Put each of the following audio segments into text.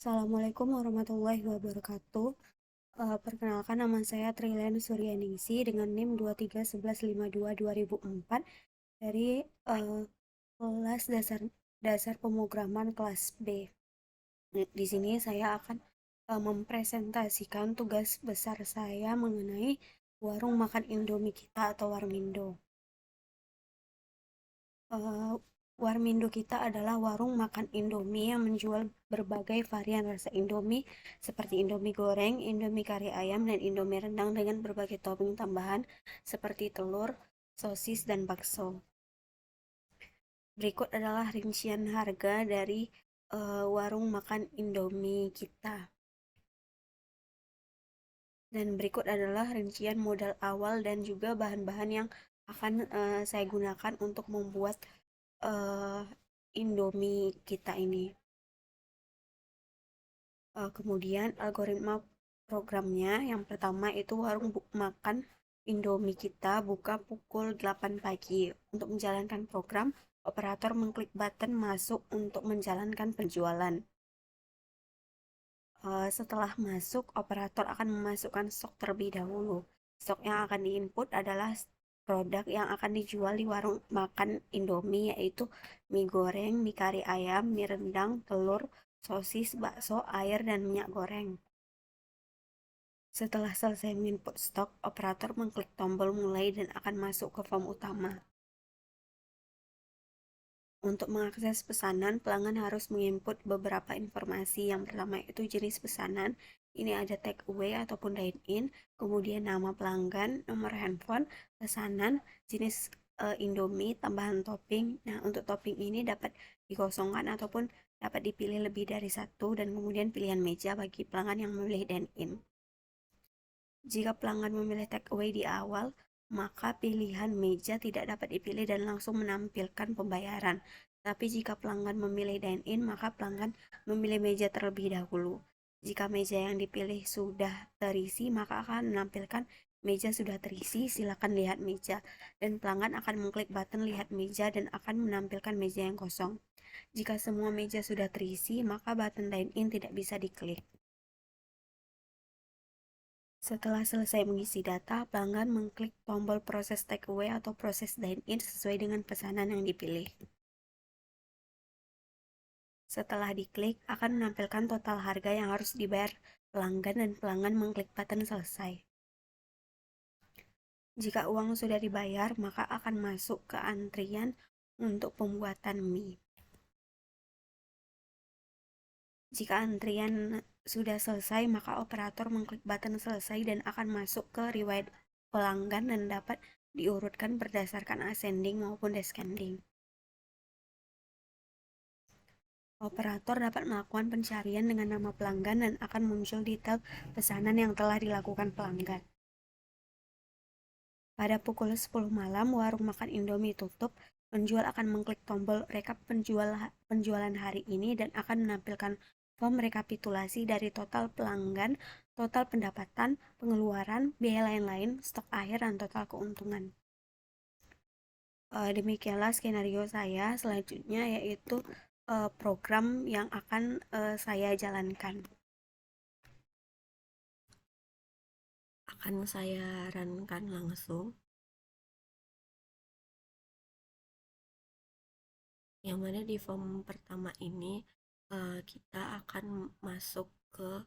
Assalamualaikum warahmatullahi wabarakatuh. Perkenalkan nama saya Trilian Suryaningsi dengan NIM 231152-2004 dari kelas dasar pemrograman kelas B. Di sini saya akan mempresentasikan tugas besar saya mengenai warung makan Indomie kita atau Warmindo. Eh, Warmindo kita adalah warung makan Indomie yang menjual berbagai varian rasa Indomie seperti Indomie goreng, Indomie kari ayam, dan Indomie rendang dengan berbagai topping tambahan seperti telur, sosis, dan bakso. Berikut adalah rincian harga dari warung makan Indomie kita. Dan berikut adalah rincian modal awal dan juga bahan-bahan yang akan saya gunakan untuk membuat uh, Indomie kita ini. Kemudian algoritma programnya yang pertama itu warung makan Indomie kita buka pukul 8 pagi. Untuk menjalankan program, operator mengklik button masuk untuk menjalankan penjualan. Setelah masuk, operator akan memasukkan stok terlebih dahulu. Stok yang akan diinput adalah produk yang akan dijual di warung makan Indomie, yaitu mie goreng, mie kari ayam, mie rendang, telur, sosis, bakso, air, dan minyak goreng. Setelah selesai menginput stok, operator mengklik tombol mulai dan akan masuk ke form utama. Untuk mengakses pesanan, pelanggan harus menginput beberapa informasi. Yang pertama itu jenis pesanan. Ini ada take away ataupun dine in, kemudian nama pelanggan, nomor handphone, pesanan, jenis Indomie, tambahan topping. Nah, untuk topping ini dapat dikosongkan ataupun dapat dipilih lebih dari satu dan kemudian pilihan meja bagi pelanggan yang memilih dine in. Jika pelanggan memilih take away di awal, maka pilihan meja tidak dapat dipilih dan langsung menampilkan pembayaran. Tapi jika pelanggan memilih dine-in, maka pelanggan memilih meja terlebih dahulu. Jika meja yang dipilih sudah terisi, maka akan menampilkan meja sudah terisi, silakan lihat meja. Dan pelanggan akan mengklik button lihat meja dan akan menampilkan meja yang kosong. Jika semua meja sudah terisi, maka button dine-in tidak bisa diklik. Setelah selesai mengisi data, pelanggan mengklik tombol proses takeaway atau proses dine-in sesuai dengan pesanan yang dipilih. Setelah diklik, akan menampilkan total harga yang harus dibayar pelanggan dan pelanggan mengklik button selesai. Jika uang sudah dibayar, maka akan masuk ke antrian untuk pembuatan mie. Jika antrian sudah selesai, maka operator mengklik button selesai dan akan masuk ke riwayat pelanggan dan dapat diurutkan berdasarkan ascending maupun descending. Operator dapat melakukan pencarian dengan nama pelanggan dan akan muncul detail pesanan yang telah dilakukan pelanggan. Pada pukul 10 malam, warung makan Indomie tutup. Penjual akan mengklik tombol rekap penjualan hari ini dan akan menampilkan form rekapitulasi dari total pelanggan, total pendapatan, pengeluaran, biaya lain-lain, stok akhir, dan total keuntungan. Demikianlah skenario saya selanjutnya, yaitu program yang akan saya jalankan. Akan saya runkan langsung. Yang mana di form pertama ini kita akan masuk ke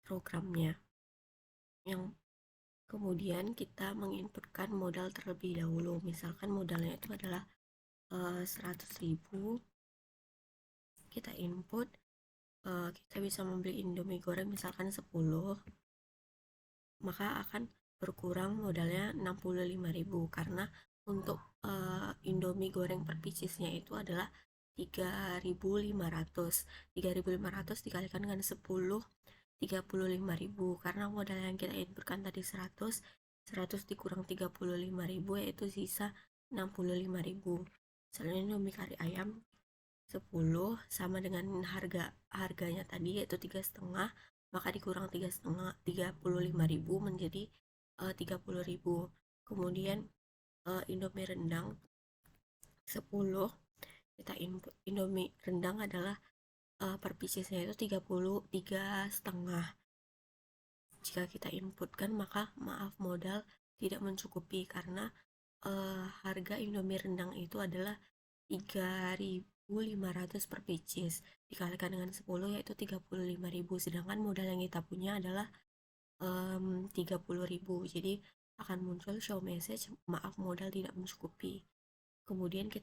programnya. Yang kemudian kita menginputkan modal terlebih dahulu. Misalkan modalnya itu adalah 100.000. Kita input, kita bisa membeli Indomie goreng misalkan 10, maka akan berkurang modalnya 65.000 karena untuk Indomie goreng per piecesnya itu adalah 3.500. 3.500 dikalikan dengan 10, 35.000 karena modal yang kita inputkan tadi 100 dikurang 35.000 yaitu sisa 65.000. Selanjutnya Indomie kari ayam 10 sama dengan harganya tadi yaitu 3,5, maka dikurang 3,5 35.000 menjadi 30.000. Kemudian Indomie rendang 10, kita input Indomie rendang adalah per piecesnya itu 33,5. Jika kita inputkan maka maaf modal tidak mencukupi karena harga Indomie rendang itu adalah 3.500 per pieces, dikalikan dengan 10 yaitu 35.000, sedangkan modal yang kita punya adalah 30.000. Jadi akan muncul show message maaf modal tidak mencukupi. Kemudian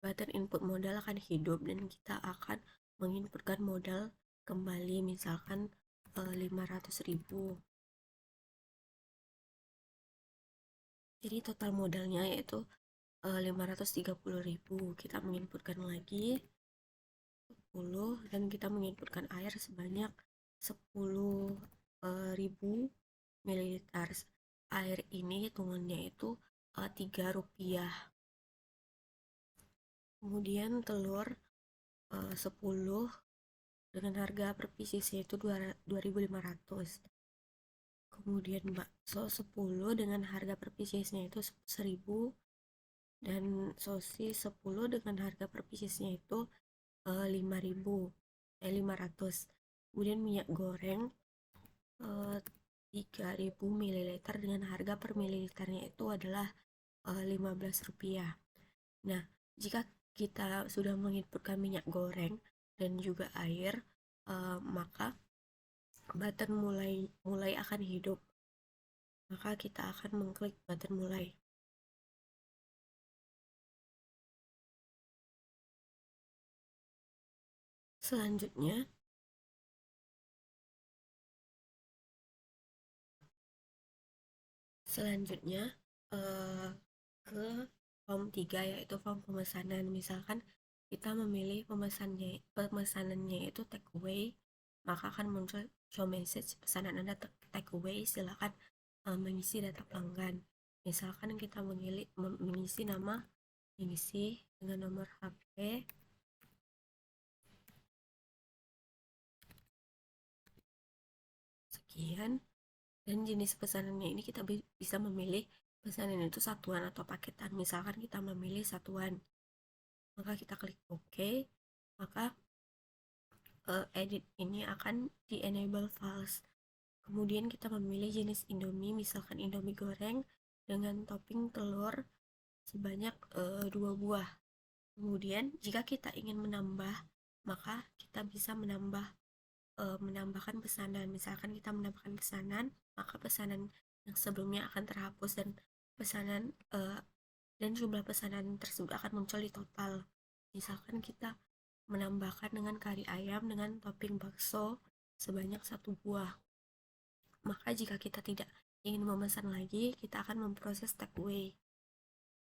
button input modal akan hidup dan kita akan menginputkan modal kembali, misalkan 500.000. Jadi total modalnya yaitu 530.000. Kita menginputkan lagi 10 dan kita menginputkan air sebanyak 10.000 ml. Air ini hitungannya itu 3 rupiah. Kemudian telur 10 dengan harga per piecesnya itu 2.500. Kemudian bakso 10 dengan harga per piecesnya itu 1.000, dan sosis 10 dengan harga per piecesnya itu 5.500. Kemudian minyak goreng 3.000 ml dengan harga per mililiternya itu adalah 15 rupiah. Nah, jika kita sudah menginputkan minyak goreng dan juga air, maka button mulai akan hidup. Maka kita akan mengklik button mulai. Selanjutnya ke form 3 yaitu form pemesanan. Misalkan kita memilih pemesanannya itu take away, maka akan muncul show message pesanan Anda take away, silakan mengisi data pelanggan. Misalkan kita mengisi nama, mengisi dengan nomor HP, sekian, dan jenis pesanannya ini kita bisa memilih pesanan itu satuan atau paketan. Misalkan kita memilih satuan, maka kita klik OK, maka edit ini akan di enable false. Kemudian kita memilih jenis Indomie, misalkan Indomie goreng dengan topping telur sebanyak 2 buah. Kemudian jika kita ingin menambah, maka kita bisa menambahkan pesanan. Misalkan kita menambahkan pesanan, maka pesanan yang sebelumnya akan terhapus dan jumlah pesanan tersebut akan muncul di total. Misalkan kita menambahkan dengan kari ayam dengan topping bakso sebanyak 1 buah. Maka jika kita tidak ingin memesan lagi, kita akan memproses take away.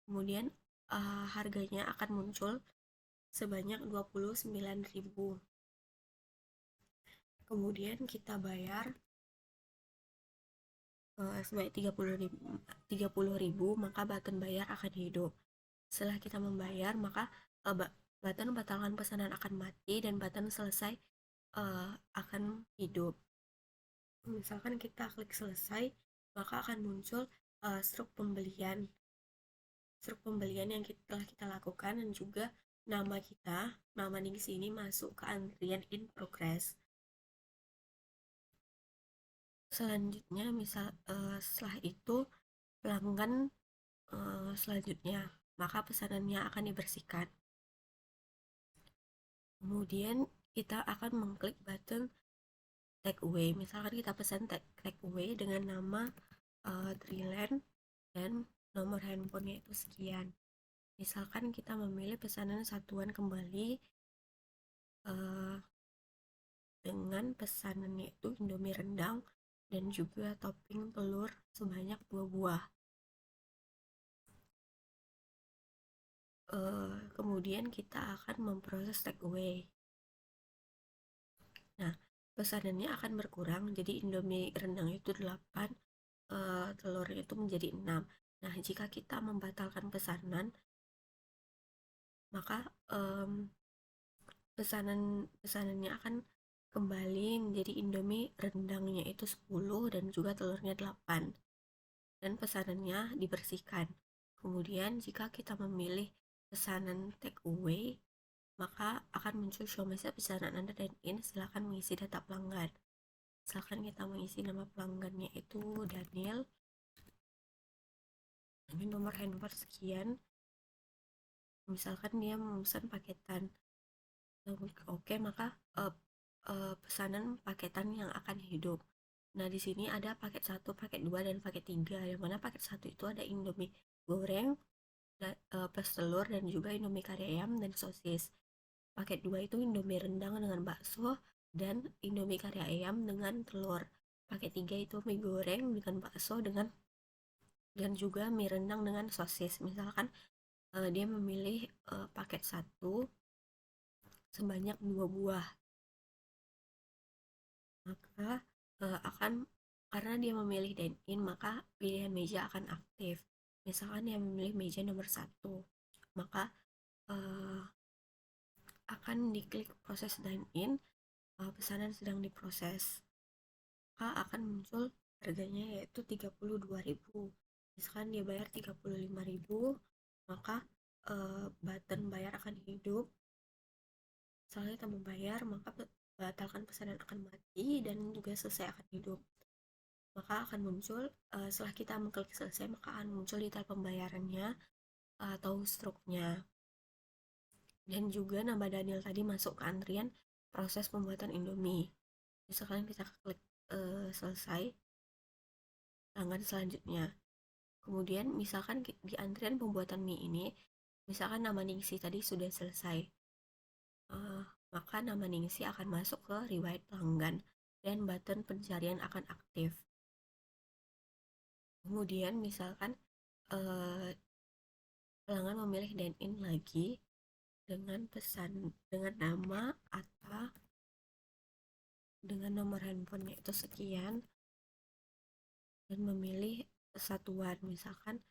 Kemudian harganya akan muncul sebanyak 29.000. Kemudian kita bayar sebanyak 30.000, maka button bayar akan hidup. Setelah kita membayar, maka button batalkan pesanan akan mati dan button selesai akan hidup. Misalkan kita klik selesai, maka akan muncul struk pembelian yang telah kita lakukan, dan juga nama di sini masuk ke antrian in progress. Selanjutnya setelah itu pelanggan selanjutnya, maka pesanannya akan dibersihkan. Kemudian kita akan mengklik button take away. Misalkan kita pesan take away dengan nama Triland dan nomor handphonenya itu sekian. Misalkan kita memilih pesanan satuan kembali dengan pesanannya itu Indomie rendang dan juga topping telur sebanyak 2 buah. Kemudian kita akan memproses take away. Nah, pesanannya akan berkurang, jadi Indomie rendang itu 8, telurnya itu menjadi 6. Nah, jika kita membatalkan pesanan, maka pesanannya akan kembali menjadi Indomie rendangnya itu 10 dan juga telurnya 8, dan pesanannya dibersihkan. Kemudian jika kita memilih pesanan take away, maka akan muncul show message pesanan Anda dan in, silakan mengisi data pelanggan. Misalkan kita mengisi nama pelanggannya itu Daniel dengan nomor handphone sekian, misalkan dia memesan paketan. Oke, maka pesanan paketan yang akan hidup. Nah, di sini ada paket 1, paket 2, dan paket 3. Yang mana paket 1 itu ada Indomie goreng plus telur dan juga Indomie kari ayam dan sosis. Paket 2 itu Indomie rendang dengan bakso dan Indomie kari ayam dengan telur. Paket 3 itu mie goreng dengan bakso dan juga mie rendang dengan sosis. Misalkan dia memilih paket 1 sebanyak 2 buah, maka akan karena dia memilih dine-in, maka pilihan meja akan aktif. Misalkan dia memilih meja nomor 1, maka akan diklik proses dine-in, pesanan sedang diproses, maka akan muncul harganya yaitu 32.000. Misalkan dia bayar 35.000, maka button bayar akan hidup. Misalnya kita membayar, maka batalkan pesanan akan mati dan juga selesai akan hidup. Maka akan muncul setelah kita mengklik selesai, maka akan muncul detail pembayarannya atau struknya. Dan juga nama Daniel tadi masuk ke antrian proses pembuatan Indomie. Misalkan kita klik selesai, pelanggan selanjutnya. Kemudian misalkan di antrian pembuatan mie ini, misalkan nama Ningsi tadi sudah selesai, maka nama Ningsi akan masuk ke riwayat pelanggan dan button pencarian akan aktif. Kemudian misalkan pelanggan memilih dine-in lagi dengan pesan dengan nama atau dengan nomor handphonenya itu sekian dan memilih satuan. Misalkan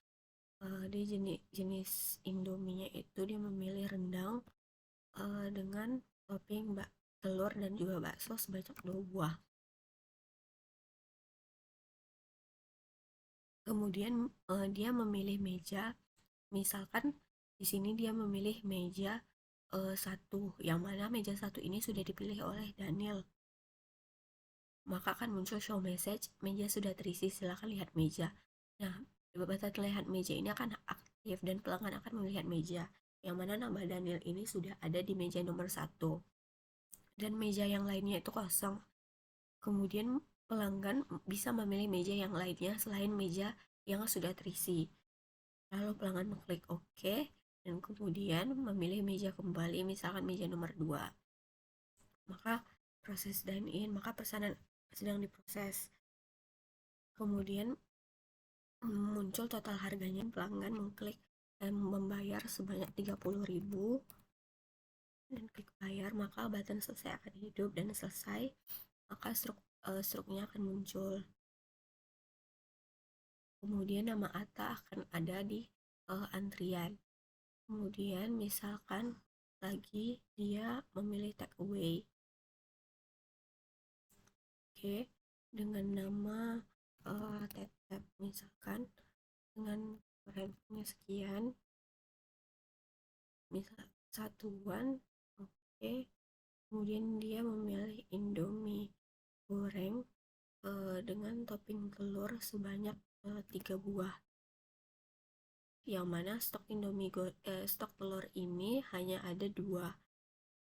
di jenis Indominya itu dia memilih rendang dengan topping telur dan juga bakso sebanyak 2 buah. Kemudian dia memilih meja, misalkan di sini dia memilih meja 1, yang mana meja 1 ini sudah dipilih oleh Daniel. Maka akan muncul show message, meja sudah terisi, silakan lihat meja. Nah, bata terlihat meja ini akan aktif dan pelanggan akan melihat meja, yang mana nama Daniel ini sudah ada di meja nomor 1 dan meja yang lainnya itu kosong. Kemudian pelanggan bisa memilih meja yang lainnya selain meja yang sudah terisi. Lalu pelanggan mengklik OK dan kemudian memilih meja kembali, misalkan meja nomor 2. Maka proses dine-in, maka pesanan sedang diproses. Kemudian muncul total harganya, pelanggan mengklik dan membayar sebanyak 30.000 dan klik bayar, maka button selesai akan hidup dan selesai, maka struknya akan muncul. Kemudian nama Atta akan ada di antrian. Kemudian misalkan lagi dia memilih take away, oke, dengan nama Tetep, misalkan dengan handphonenya sekian, misal satuan, oke. Kemudian dia memilih Indomie goreng dengan topping telur sebanyak 3 buah, yang mana stok stok telur ini hanya ada 2.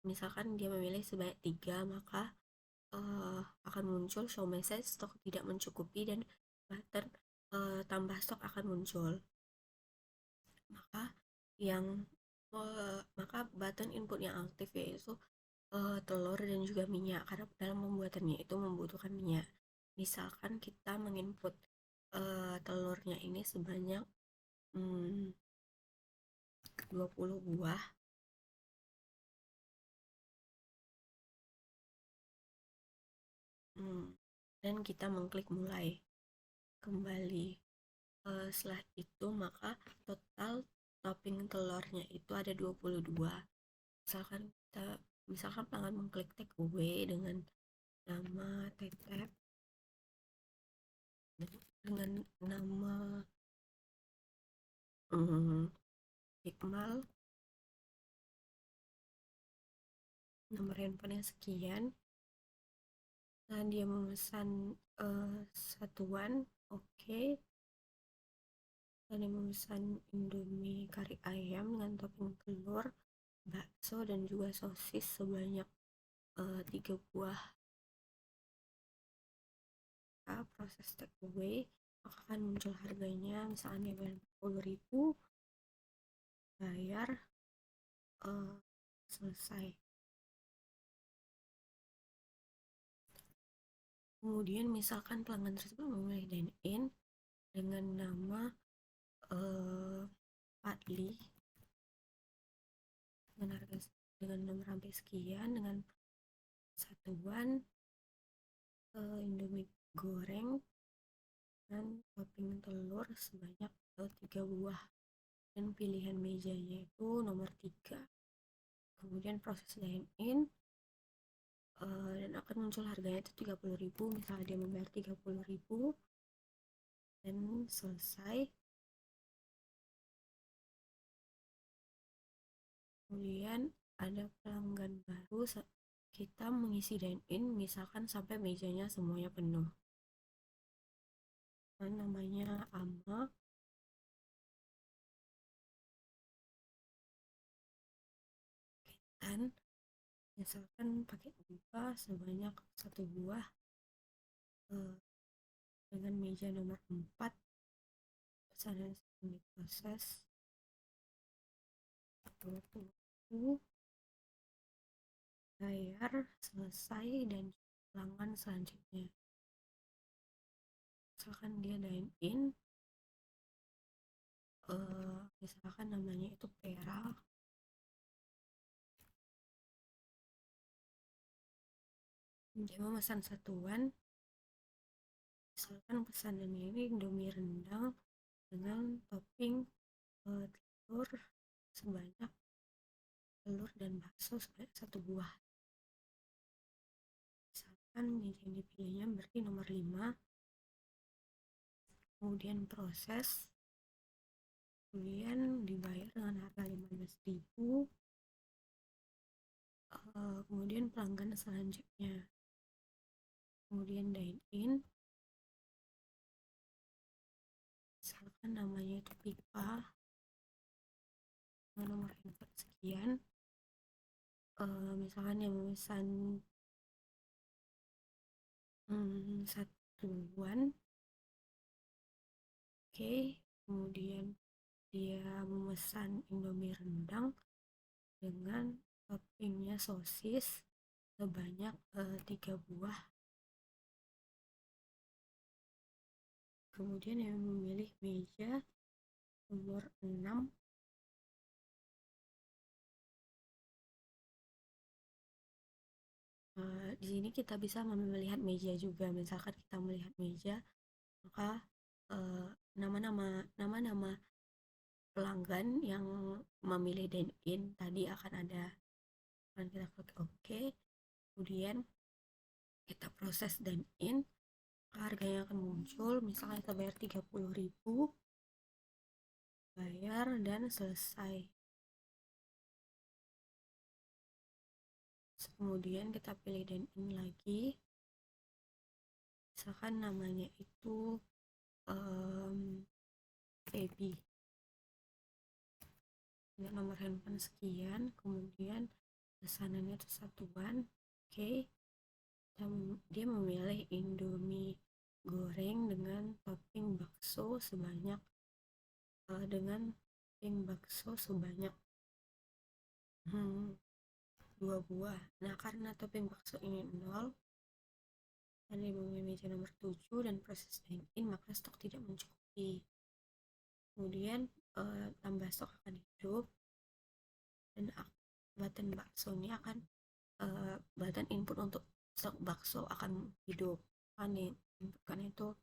Misalkan dia memilih sebanyak 3, maka akan muncul show message stok tidak mencukupi dan button tambah stok akan muncul. Maka button input yang aktif yaitu telur dan juga minyak, karena dalam pembuatannya itu membutuhkan minyak. Misalkan kita menginput telurnya ini sebanyak 20 buah, dan kita mengklik mulai kembali. Setelah itu maka total topping telurnya itu ada 22. Misalkan pelanggan mengklik take away dengan nama Tetep, dengan nama Iqmal, nomor handphonenya sekian. Nah, dia memesan satuan, oke. Dan dia memesan Indomie kari ayam dengan topping telur, bakso, dan juga sosis sebanyak 3 buah. Proses take away, maka akan muncul harganya, misalnya dia bayar 40.000, bayar, selesai. Kemudian misalkan pelanggan tersebut memilih dine-in dengan nama Fadli dengan harga dengan nomor sampai sekian, dengan satuan Indomie goreng dan topping telur sebanyak 3 buah, dan pilihan mejanya itu nomor 3. Kemudian proses dine-in, dan akan muncul harganya itu 30.000, misalnya dia membayar 30.000 dan selesai. Kemudian ada pelanggan baru, kita mengisi dine-in misalkan sampai mejanya semuanya penuh. Namanya Ama, dan misalkan pakai buka sebanyak 1 buah dengan meja nomor 4. Pesanan sedang diproses, tunggu, bayar, selesai, dan pelanggan selanjutnya. Misalkan dia dine in, misalkan namanya itu Pera, dia memesan satuan, misalkan pesanannya ini Indomie rendang dengan topping telur sebanyak telur dan bakso sebanyak 1 buah. Misalkan meja yang dipilihnya berarti nomor 5. Kemudian proses, kemudian dibayar dengan harga 15.000. Kemudian pelanggan selanjutnya, kemudian dine in, misalkan namanya itu Pipa dengan nomor handphone sekian, misalkan yang memesan satuan, oke. Kemudian dia memesan Indomie rendang dengan toppingnya sosis sebanyak 3 buah. Kemudian yang memilih meja nomor 6, di sini kita bisa melihat meja juga. Misalkan kita melihat meja, maka nama-nama pelanggan yang memilih dine in tadi akan ada. Akan kita klik OK, kemudian kita proses dine in, harganya akan muncul, misalnya kita bayar 30.000, bayar, dan selesai. Kemudian kita pilih dine in lagi, misalkan namanya itu baby dengan nomor handphone sekian, kemudian pesanannya itu satuan, oke. Dia memilih Indomie goreng dengan topping bakso sebanyak 2 buah. Nah, karena topping bakso ini 0 dan dia memilih meja nomor 7 dan proses dine in, maka stok tidak mencukupi. Kemudian tambah stok akan hidup, dan button bakso ini akan button input untuk stok bakso akan hidup. Kan inputkan itu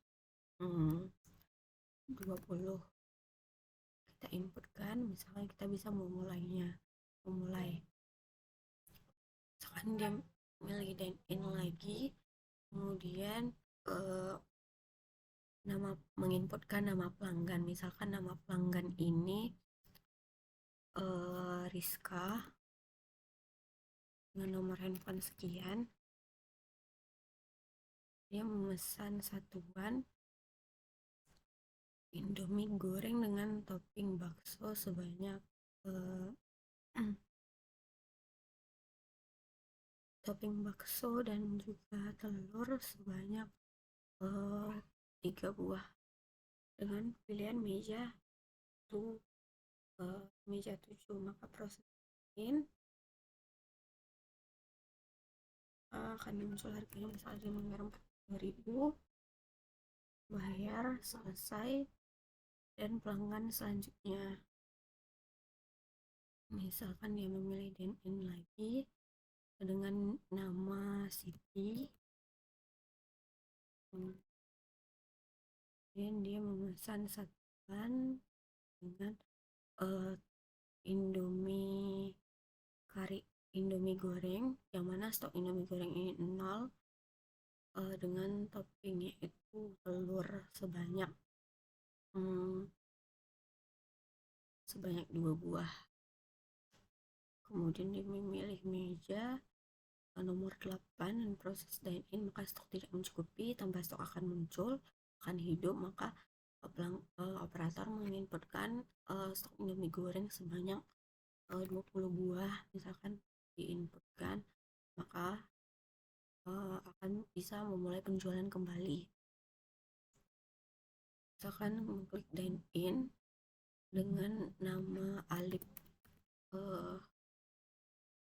20. Kita inputkan, misalnya kita bisa memulai. Misalkan dia milih dine in lagi, kemudian menginputkan nama pelanggan, misalkan nama pelanggan ini Rizka, dengan nomor handphone sekian. Dia memesan satuan Indomie goreng dengan topping bakso sebanyak eh, topping bakso dan juga telur sebanyak 3 buah dengan pilihan meja tuh meja 7. Maka proses ini akan muncul harganya, misalnya dia membayar 40.000, bayar selesai, dan pelanggan selanjutnya misalkan dia memilih dine in lagi dengan nama Siti, kemudian dia memesan satuan dengan Indomie kari Indomie goreng, yang mana stok Indomie goreng ini 0, dengan toppingnya itu telur sebanyak 2 buah. Kemudian dia memilih meja nomor 8 dan proses dine in, maka stok tidak mencukupi, tambah stok akan muncul, akan hidup, maka operator menginputkan stok Indomie goreng sebanyak 20 buah misalkan diinputkan, maka akan bisa memulai penjualan kembali. Misalkan mengklik dine in dengan nama Alip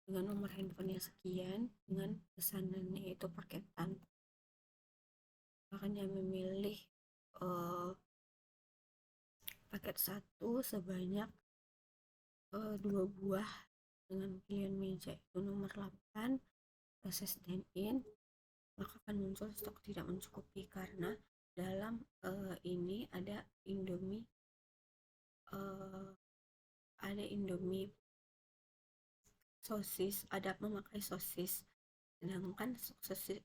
dengan nomor handphonenya sekian, dengan pesanannya itu paketan, akan dia memilih paket 1 sebanyak 2 buah dengan pilihan meja itu nomor 8, proses dine in, maka akan muncul stok tidak mencukupi karena dalam ini ada Indomie sosis, ada memakai sosis, sedangkan sosis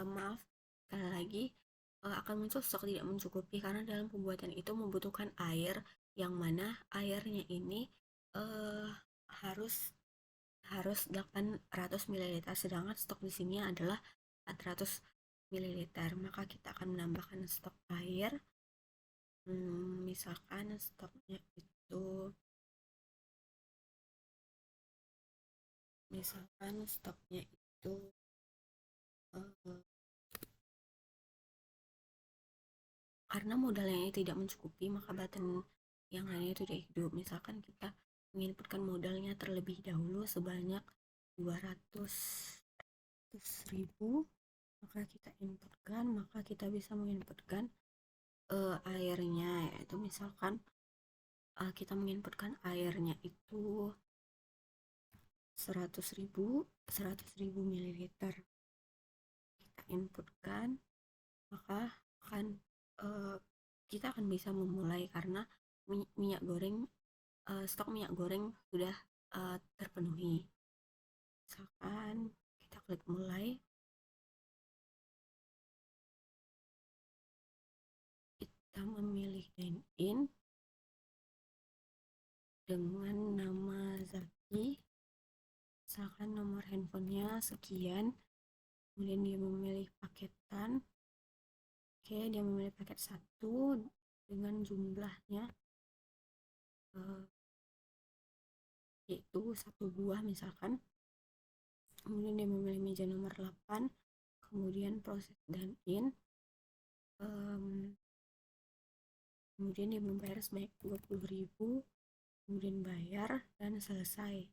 maaf, sekali lagi akan muncul stok tidak mencukupi karena dalam pembuatan itu membutuhkan air, yang mana airnya ini harus 800 ml, sedangkan stok di sini adalah 400 ml. Maka kita akan menambahkan stok air, misalkan stoknya itu karena modalnya ini tidak mencukupi, maka button yang lainnya itu tidak hidup. Misalkan kita menginputkan modalnya terlebih dahulu sebanyak 200.000, maka kita inputkan, maka kita bisa menginputkan airnya, yaitu misalkan kita menginputkan airnya itu 100.000 ml. Kita inputkan, maka kita akan bisa memulai karena minyak goreng, stok minyak goreng sudah terpenuhi. Misalkan kita klik mulai, kita memilih dine in dengan nama Zaki, misalkan nomor handphonenya sekian, kemudian dia memilih paketan. Oke, dia memilih paket 1 dengan jumlahnya yaitu 1 buah misalkan. Kemudian dia memilih meja nomor 8, kemudian proses dine in, kemudian dia membayar sebanyak 20.000, kemudian bayar dan selesai.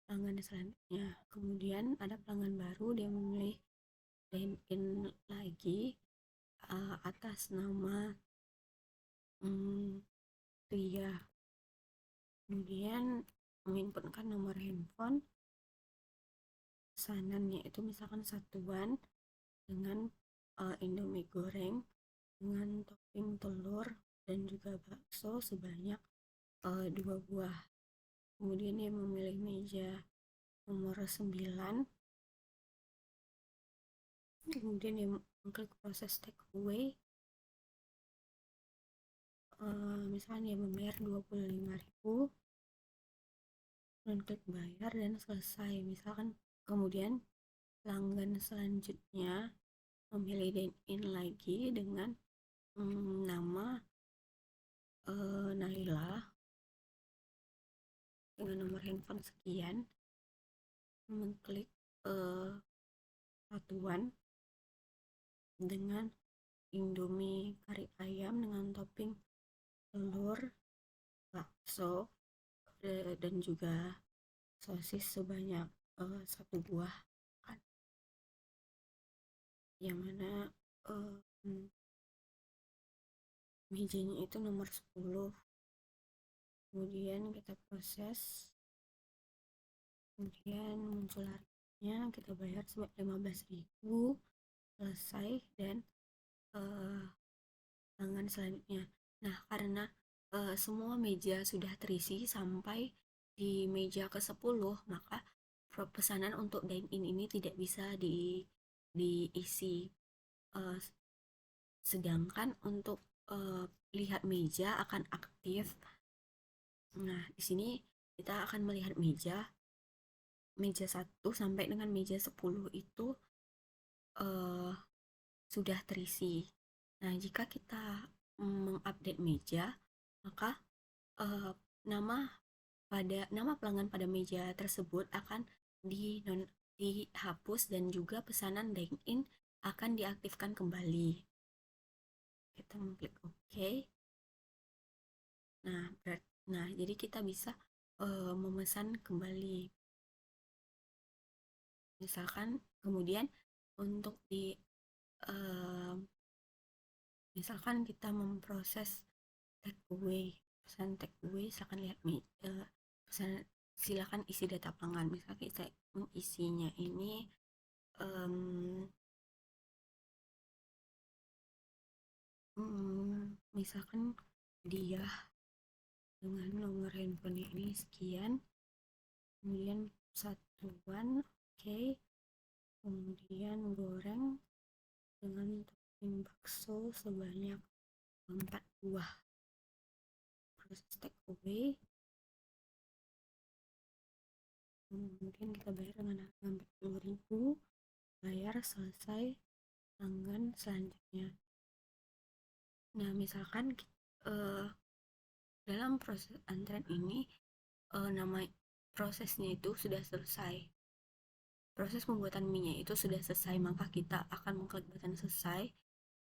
Pelanggan selanjutnya, kemudian ada pelanggan baru, dia memilih dine in lagi atas nama Ria, kemudian menginputkan nomor handphone, pesanannya itu misalkan satuan dengan Indomie goreng dengan topping telur dan juga bakso sebanyak 2 buah. Kemudian dia memilih meja nomor 9, kemudian dia mengklik proses take away, misalnya dia membayar 25.000, dan klik bayar dan selesai. Misalkan kemudian pelanggan selanjutnya memilih dine in lagi dengan nama Naila dengan nomor handphone sekian, mengklik satuan dengan Indomie kari ayam dengan topping telur, bakso, dan juga sosis sebanyak satu buah, yang mana mejanya itu nomor 10. Kemudian kita proses, kemudian muncul harganya, kita bayar sebanyak 15.000, selesai, dan pelanggan selanjutnya. Nah, karena semua meja sudah terisi sampai di meja ke-10, maka pesanan untuk dine in ini tidak bisa diisi. Sedangkan untuk lihat meja akan aktif. Nah, di sini kita akan melihat meja 1 sampai dengan meja 10 itu sudah terisi. Nah, jika kita mengupdate meja, maka nama pelanggan pada meja tersebut akan dihapus dan juga pesanan dine in akan diaktifkan kembali. Kita mengklik OK. Nah, jadi kita bisa memesan kembali. Misalkan kemudian untuk misalkan kita memproses take away, pesan take away, silakan lihat pesan, silakan isi data pelanggan. Misalkan kita mengisinya ini misalkan dia dengan nomor handphone ini sekian, kemudian satuan, oke, kemudian goreng dengan topping bakso sebanyak 4 buah, proses take away, kemudian kita bayar dengan harga 40.000, bayar, selesai, pelanggan selanjutnya. Nah, misalkan dalam proses antrean ini nama prosesnya itu sudah selesai, proses pembuatan mie-nya itu sudah selesai, maka kita akan mengklik button selesai,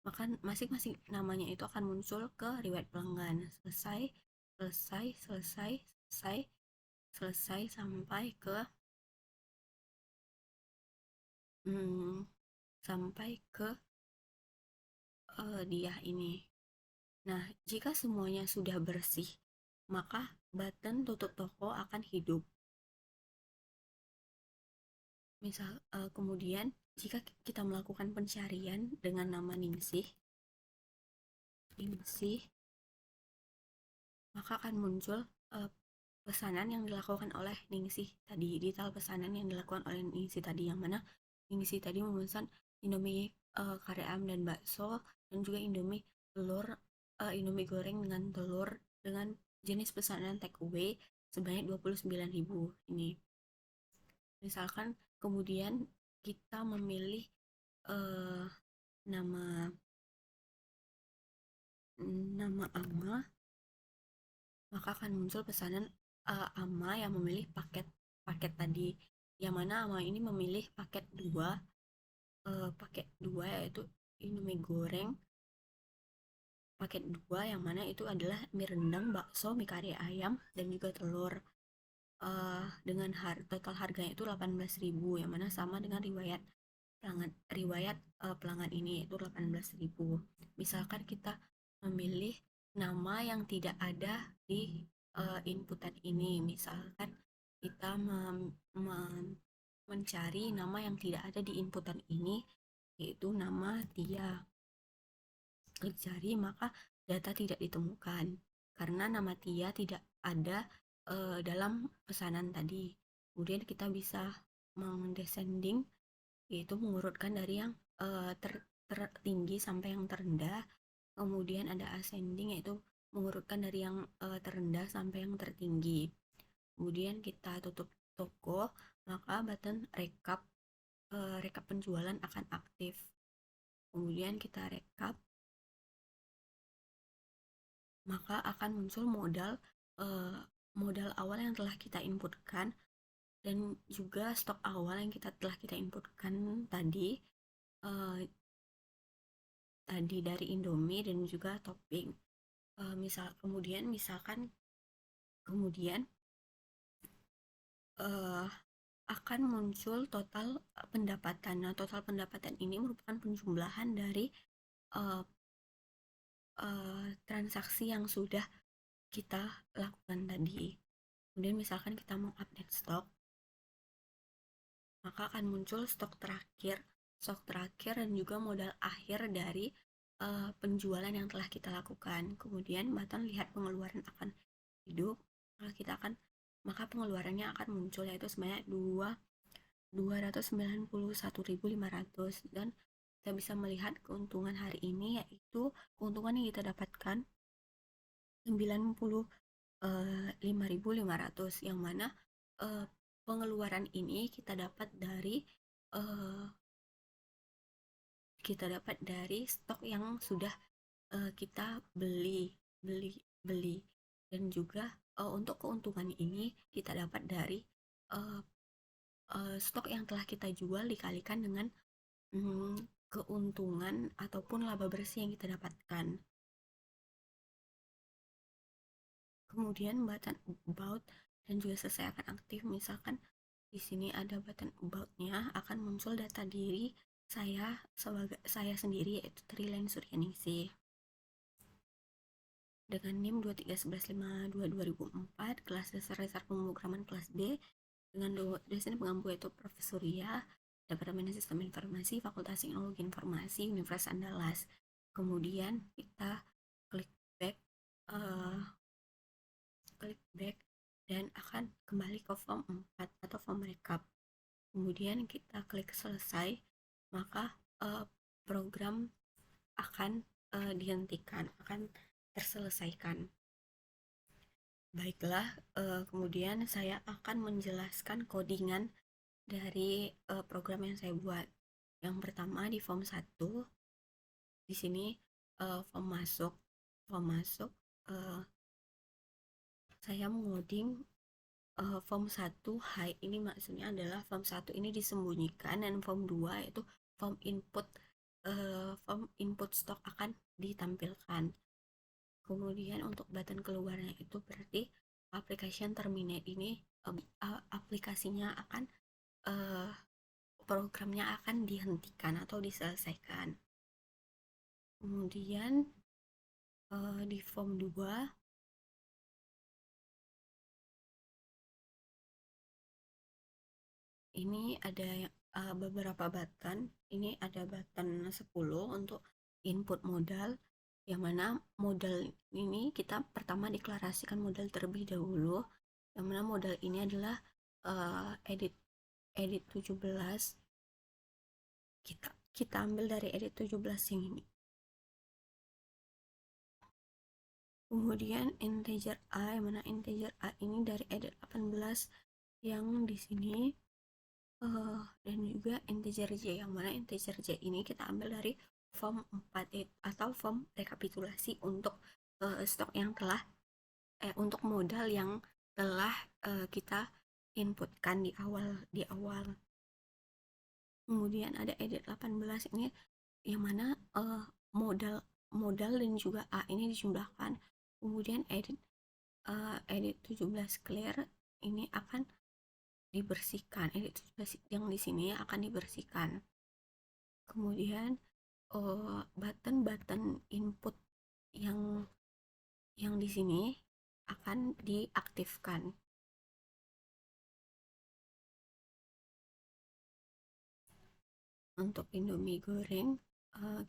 maka masing-masing namanya itu akan muncul ke riwayat pelanggan, selesai, selesai, selesai, selesai, selesai, sampai ke dia ini. Nah, jika semuanya sudah bersih, maka button tutup toko akan hidup. Misal kemudian jika kita melakukan pencarian dengan nama Ningsih, maka akan muncul pesanan yang dilakukan oleh Ningsih tadi, detail pesanan yang dilakukan oleh Ningsih tadi, yang mana Ningsih tadi memesan Indomie kari ayam dan bakso, dan juga Indomie goreng dengan telur dengan jenis pesanan take away sebanyak 29.000 ini. Misalkan kemudian kita memilih nama Ama, maka akan muncul pesanan Ama yang memilih paket tadi, yang mana Ama ini memilih paket 2, yaitu Indomie goreng paket 2, yang mana itu adalah mie rendang, bakso, mie kari ayam, dan juga telur. Dengan total harganya itu 18.000, yang mana sama dengan riwayat pelanggan ini, itu 18.000. Misalkan kita memilih nama yang tidak ada di inputan ini, misalkan kita mencari nama yang tidak ada di inputan ini, yaitu nama Tia. Klik cari, maka data tidak ditemukan karena nama Tia tidak ada dalam pesanan tadi. Kemudian kita bisa mendescending, yaitu mengurutkan dari yang tertinggi sampai yang terendah. Kemudian ada ascending, yaitu mengurutkan dari yang terendah sampai yang tertinggi. kemudian kita tutup toko, maka button rekap penjualan akan aktif. Kemudian kita rekap, maka akan muncul modal awal yang telah kita inputkan dan juga stok awal yang telah kita inputkan tadi eh, dari Indomie dan juga topping. Kemudian eh, akan muncul total pendapatan. Nah, total pendapatan ini merupakan penjumlahan dari eh, transaksi yang sudah kita lakukan tadi. Kemudian misalkan kita mau update stok, maka akan muncul stok terakhir dan juga modal akhir dari penjualan yang telah kita lakukan. Kemudian button lihat pengeluaran akan hidup, maka pengeluarannya akan muncul, yaitu sebanyak 291.500, dan kita bisa melihat keuntungan hari ini, yaitu keuntungan yang kita dapatkan 95.500, yang mana pengeluaran ini uh, kita dapat dari stok yang sudah kita beli, dan juga untuk keuntungan ini kita dapat dari uh, stok yang telah kita jual dikalikan dengan keuntungan ataupun laba bersih yang kita dapatkan. Kemudian button about dan juga selesai akan aktif. Misalkan di sini ada button about-nya, akan muncul data diri saya sendiri, yaitu Trilen Suryaningsih dengan NIM 2311522 kelas dasar pemrograman kelas B, dengan dosen pengampu yaitu Profesor Ria, Departemen Sistem Informasi, Fakultas Teknologi Informasi, Universitas Andalas. Kemudian kita klik back dan akan kembali ke form 4 atau form recap. Kemudian kita klik selesai, maka program akan dihentikan, akan terselesaikan. Baiklah, kemudian saya akan menjelaskan codingan dari program yang saya buat. Yang pertama di form 1, di sini form masuk saya mengoding form 1 high. Ini maksudnya adalah form 1 ini disembunyikan, dan form 2 yaitu form input stok akan ditampilkan. Kemudian untuk button keluarnya itu berarti application terminate ini aplikasinya akan programnya akan dihentikan atau diselesaikan. Kemudian di form 2 ini ada beberapa button. Ini ada button 10 untuk input modal, yang mana modal ini kita pertama deklarasikan modal terlebih dahulu, yang mana modal ini adalah edit 17. Kita ambil dari edit 17 yang ini. Kemudian integer A, yang mana integer A ini dari edit 18 yang di sini, dan juga integer J, yang mana integer J ini kita ambil dari form 4 atau form rekapitulasi untuk stok yang telah untuk modal yang telah kita inputkan di awal. Kemudian ada edit 18 ini, yang mana modal dan juga A ini dijumlahkan. Kemudian edit 17 clear ini akan dibersihkan. Edit 17 yang di sini akan dibersihkan. Kemudian button input yang di sini akan diaktifkan. Untuk Indomie goreng,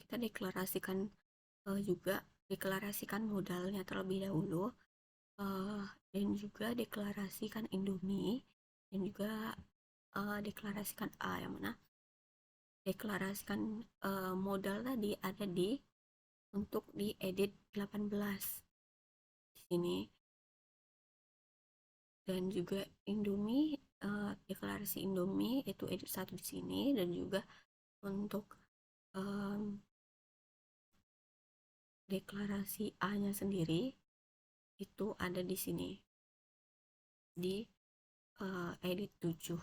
kita deklarasikan modalnya terlebih dahulu, dan juga deklarasikan Indomie, dan juga deklarasikan A, yang mana deklarasikan modal tadi ada untuk di edit 18 di sini. dan juga Indomie, deklarasi Indomie itu edit 1 di sini, dan juga untuk deklarasi A-nya sendiri itu ada di sini di edit 7.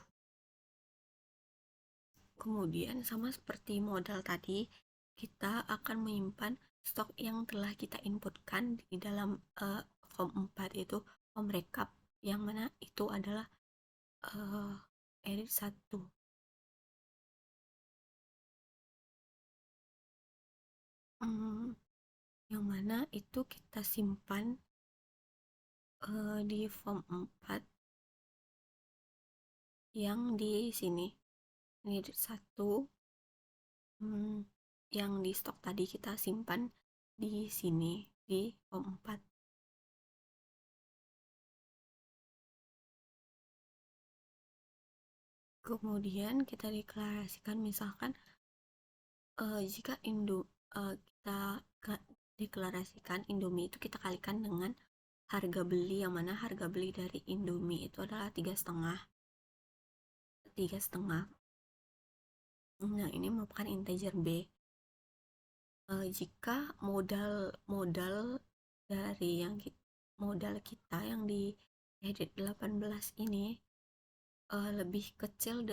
Kemudian sama seperti modal tadi, kita akan menyimpan stok yang telah kita inputkan di dalam form 4, itu form recap, yang mana itu adalah edit 1. Yang mana itu kita simpan di form 4 yang di sini. Ini edit 1, yang di stok tadi kita simpan di sini di form 4. Kemudian kita deklarasikan, misalkan jika kita deklarasikan Indomie itu kita kalikan dengan harga beli, yang mana harga beli dari Indomie itu adalah 3,5. Nah, ini merupakan integer B. Jika modal dari modal kita yang di edit 18 ini lebih kecil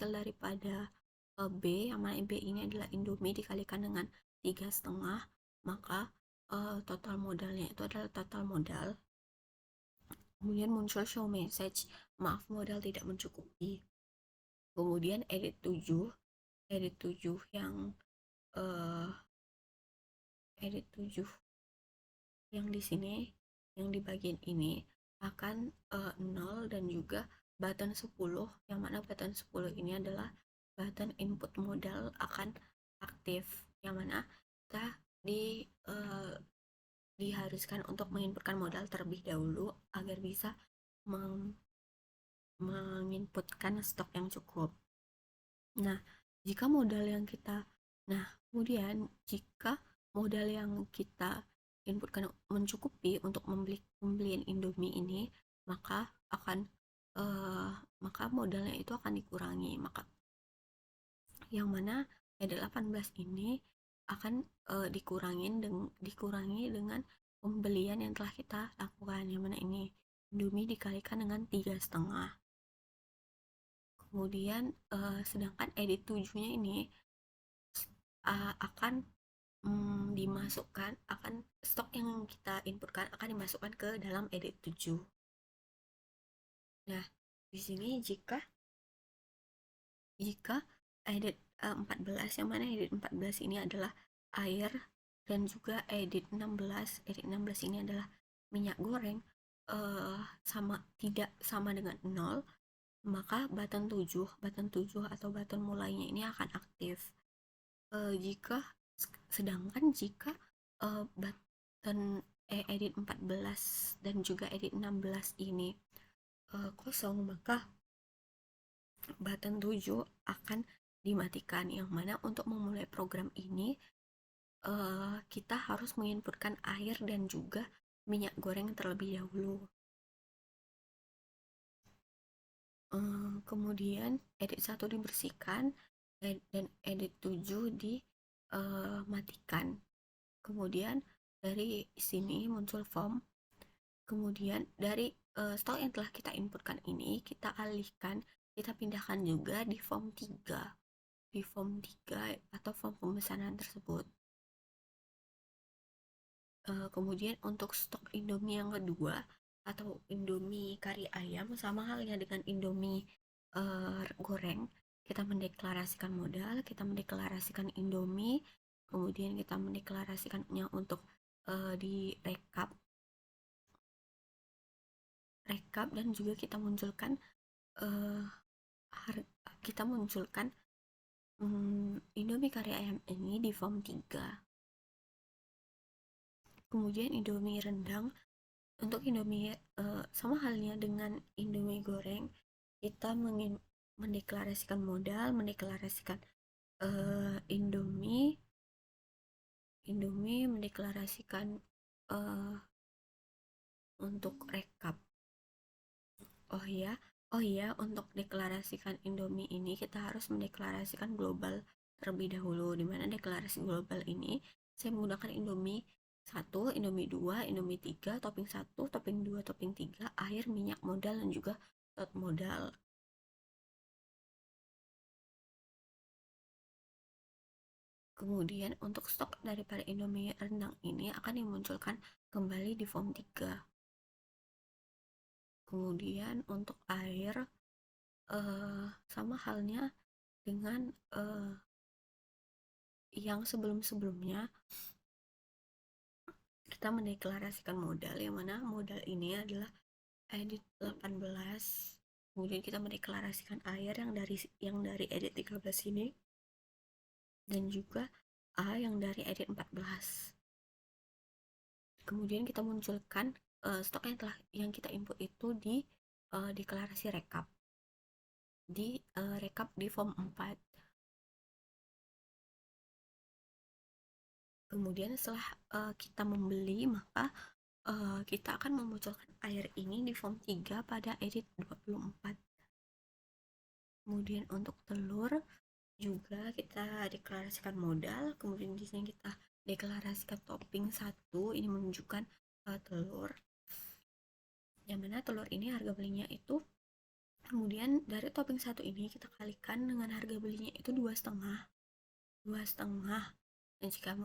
daripada B, yang mana B ini adalah Indomie dikalikan dengan 3,5, maka total modalnya itu adalah total modal. Kemudian muncul show message, maaf modal tidak mencukupi. Kemudian edit 7 yang edit 7 yang di sini, yang di bagian ini akan 0, dan juga button 10, yang mana button 10 ini adalah button input modal akan aktif, yang mana kita diharuskan untuk menginputkan modal terlebih dahulu agar bisa menginputkan stok yang cukup. Nah, jika modal yang kita kemudian jika modal yang kita inputkan mencukupi untuk pembelian Indomie ini, maka modalnya itu akan dikurangi. Maka yang mana edit 18 ini akan dikurangi dengan pembelian yang telah kita lakukan, yang mana ini Indomie dikalikan dengan 3,5. Kemudian sedangkan edit 7-nya ini akan stok yang kita inputkan akan dimasukkan ke dalam edit 7. Nah, di sini jika edit 14, yang mana edit 14 ini adalah air, dan juga edit 16 ini adalah minyak goreng, tidak sama dengan 0, maka button 7 atau button mulainya ini akan aktif. Sedangkan jika button edit 14 dan juga edit 16 ini kosong, maka button 7 akan dimatikan, yang mana untuk memulai program ini kita harus menginputkan air dan juga minyak goreng terlebih dahulu. Kemudian edit 1 dibersihkan dan edit 7 dimatikan. Kemudian dari sini muncul form. Kemudian dari stok yang telah kita inputkan ini kita pindahkan juga di form 3 atau form pemesanan tersebut. Kemudian untuk stok Indomie yang kedua atau Indomie kari ayam, sama halnya dengan Indomie goreng, kita mendeklarasikan modal, kita mendeklarasikan Indomie, kemudian kita mendeklarasikannya untuk di rekap, dan juga kita munculkan Indomie kari ayam ini di form 3. Kemudian Indomie rendang, untuk Indomie sama halnya dengan Indomie goreng, kita mendeklarasikan modal, mendeklarasikan Indomie, mendeklarasikan untuk rekap. Oh iya, untuk deklarasikan Indomie ini kita harus mendeklarasikan global terlebih dahulu. Di mana deklarasi global ini saya menggunakan Indomie 1, Indomie 2, Indomie 3, topping 1, topping 2, topping 3, air, minyak modal, dan juga tot modal. Kemudian untuk stok daripada Indomie rendang ini akan dimunculkan kembali di form 3. Kemudian untuk air sama halnya dengan yang sebelum-sebelumnya kita mendeklarasikan modal, yang mana modal ini adalah edit 18. Kemudian kita mendeklarasikan air yang dari edit 13 ini, dan juga A yang dari edit 14. Kemudian kita munculkan stok yang kita input itu di deklarasi rekap di form 4. Kemudian setelah kita membeli, maka kita akan memunculkan air ini di form 3 pada edit 24. Kemudian untuk telur juga kita deklarasikan modal, kemudian di sini kita deklarasikan topping 1, ini menunjukkan telur, yang mana telur ini harga belinya itu, kemudian dari topping 1 ini kita kalikan dengan harga belinya itu 2,5. Dan jika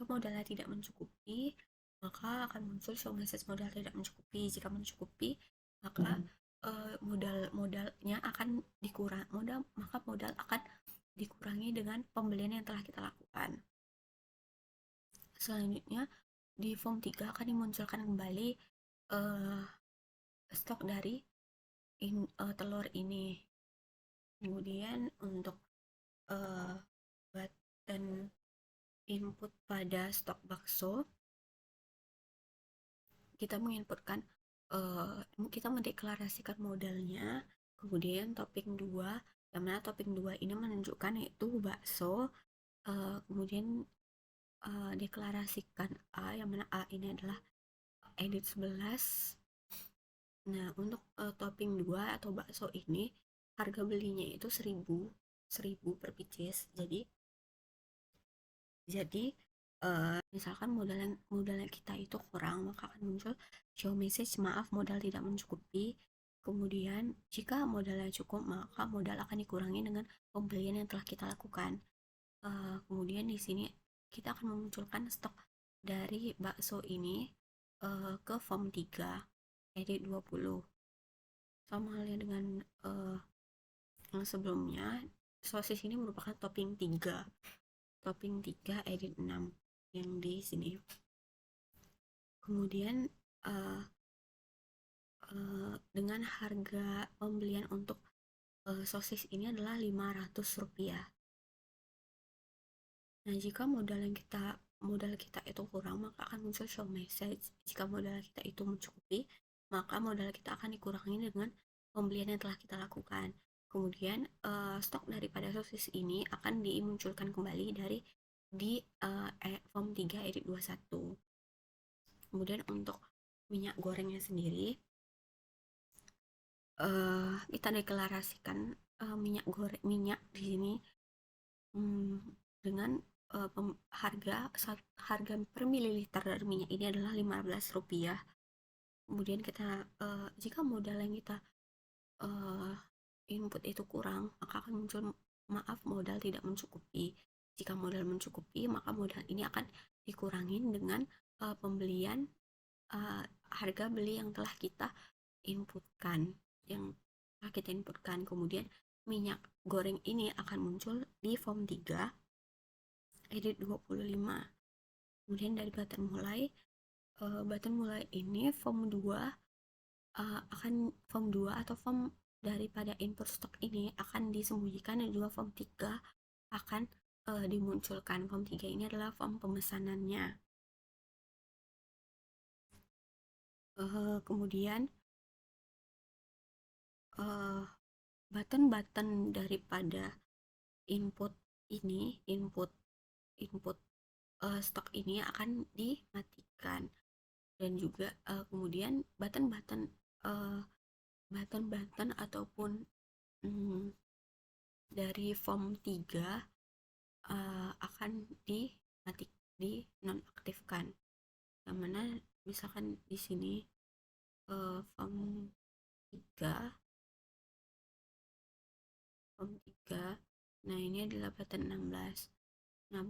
modalnya tidak mencukupi, maka akan muncul show message modal tidak mencukupi. Jika mencukupi, maka modalnya akan modal akan dikurangi dengan pembelian yang telah kita lakukan. Selanjutnya di form 3 akan dimunculkan kembali stok dari telur ini. Kemudian untuk button input pada stok bakso, kita kita mendeklarasikan modalnya, kemudian topping 2, yang mana topping 2 ini menunjukkan yaitu bakso, kemudian deklarasikan A, yang mana A ini adalah edit 11. Nah, untuk topping 2 atau bakso ini harga belinya itu 1000 per pieces. Jadi misalkan modalnya kita itu kurang, maka akan muncul show message maaf modal tidak mencukupi. Kemudian jika modalnya cukup, maka modal akan dikurangi dengan pembelian yang telah kita lakukan. Kemudian di sini kita akan memunculkan stok dari bakso ini ke form 3 edit 20. Sama halnya dengan yang sebelumnya, sosis ini merupakan topping 3 edit 6 yang di sini. Kemudian dengan harga pembelian untuk sosis ini adalah Rp500. Nah, jika modal kita itu kurang, maka akan muncul show message. Jika modal kita itu mencukupi, maka modal kita akan dikurangi dengan pembelian yang telah kita lakukan. Kemudian stok daripada sosis ini akan dimunculkan kembali di form 3 edit 21. Kemudian untuk minyak gorengnya sendiri, kita deklarasikan minyak di sini dengan harga per mililiter dari minyak ini adalah Rp15. Kemudian jika modal yang kita input itu kurang, maka akan muncul maaf modal tidak mencukupi. Jika modal mencukupi, maka modal ini akan dikurangi dengan pembelian harga beli yang telah kita inputkan. Kemudian minyak goreng ini akan muncul di form 3 edit 25. Kemudian dari button mulai ini form 2 atau form daripada input stok ini akan disembunyikan, dan juga form 3 akan dimunculkan. Form 3 ini adalah form pemesanannya. Kemudian button daripada input stok ini akan dimatikan, dan juga kemudian button uh, button-button ataupun mm, dari form 3 akan di nonaktifkan. Yang mana misalkan di sini form 3 nah ini adalah button 16. Nah,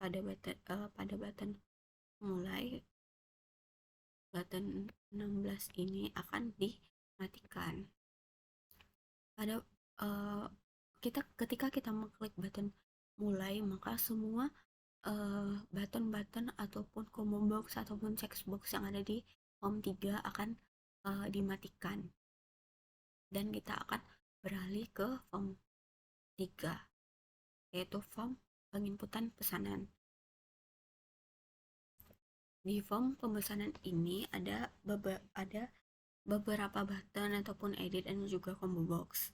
pada button mulai, button 16 ini akan dimatikan. Pada ketika kita mengklik button mulai, maka semua button-button ataupun combo box ataupun checkbox yang ada di form 3 akan dimatikan, dan kita akan beralih ke form 3, yaitu form penginputan pesanan. Di form pemesanan ini ada beberapa button ataupun edit dan juga combo box.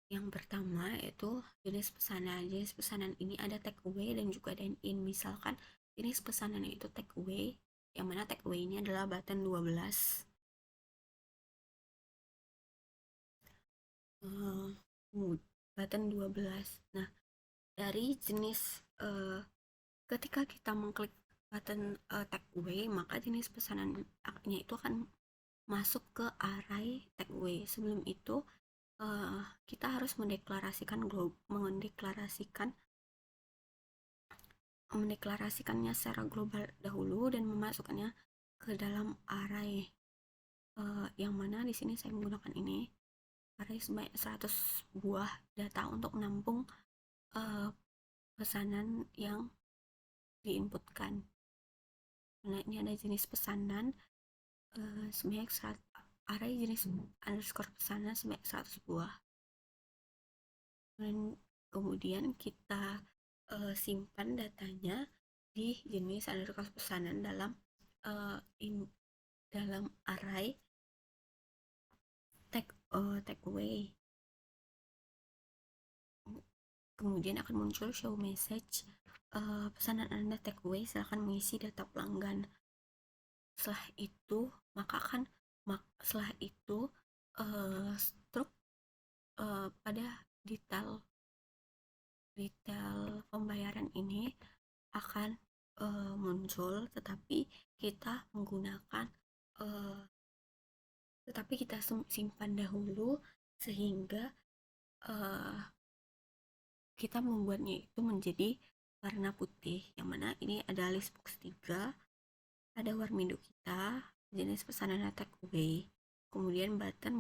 Yang pertama yaitu jenis pesanan. Jenis pesanan ini ada take away dan juga dine in. Misalkan jenis pesanan itu take away, yang mana take away ini adalah button 12. Button 12. Nah, dari jenis ketika kita mengklik button take away, maka jenis pesanannya itu akan masuk ke array take away. Sebelum itu kita harus mendeklarasikannya secara global dahulu dan memasukkannya ke dalam array, yang mana di sini saya menggunakan ini array sebanyak 100 buah data untuk menampung pesanan yang diinputkan. Nah, ini ada jenis pesanan sebanyak array jenis underscore pesanan sebanyak 100 buah. Dan kemudian kita simpan datanya di jenis underscore pesanan dalam array take away. Kemudian akan muncul show message, pesanan Anda take away, silahkan mengisi data pelanggan. Setelah itu struk pada detail pembayaran ini akan muncul, tetapi kita simpan dahulu sehingga kita membuatnya itu menjadi warna putih, yang mana ini ada list box 3, ada warmindo kita, jenis pesanan take away. Kemudian button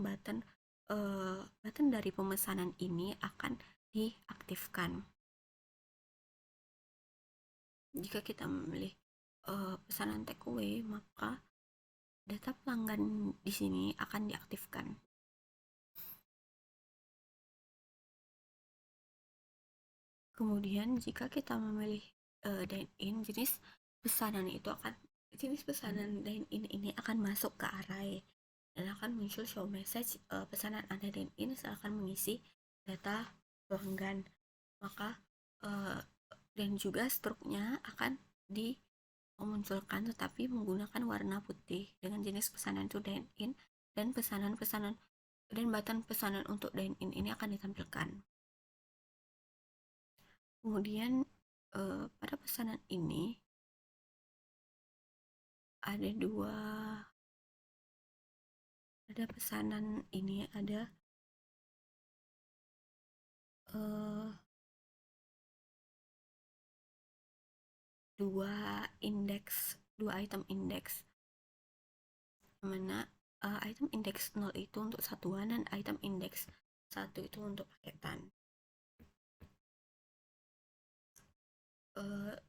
dari pemesanan ini akan diaktifkan. Jika kita memilih pesanan take away, maka data pelanggan di sini akan diaktifkan. Kemudian jika kita memilih dine in, jenis pesanan dine in ini akan masuk ke array dan akan muncul show message, pesanan Anda dine in, silakan mengisi data pelanggan. Maka dan juga struknya akan dimunculkan tetapi menggunakan warna putih dengan jenis pesanan itu dine in, dan button pesanan untuk dine in ini akan ditampilkan. Kemudian pada pesanan ini ada dua item indeks, mana item indeks 0 itu untuk satuan dan item indeks 1 itu untuk paketan.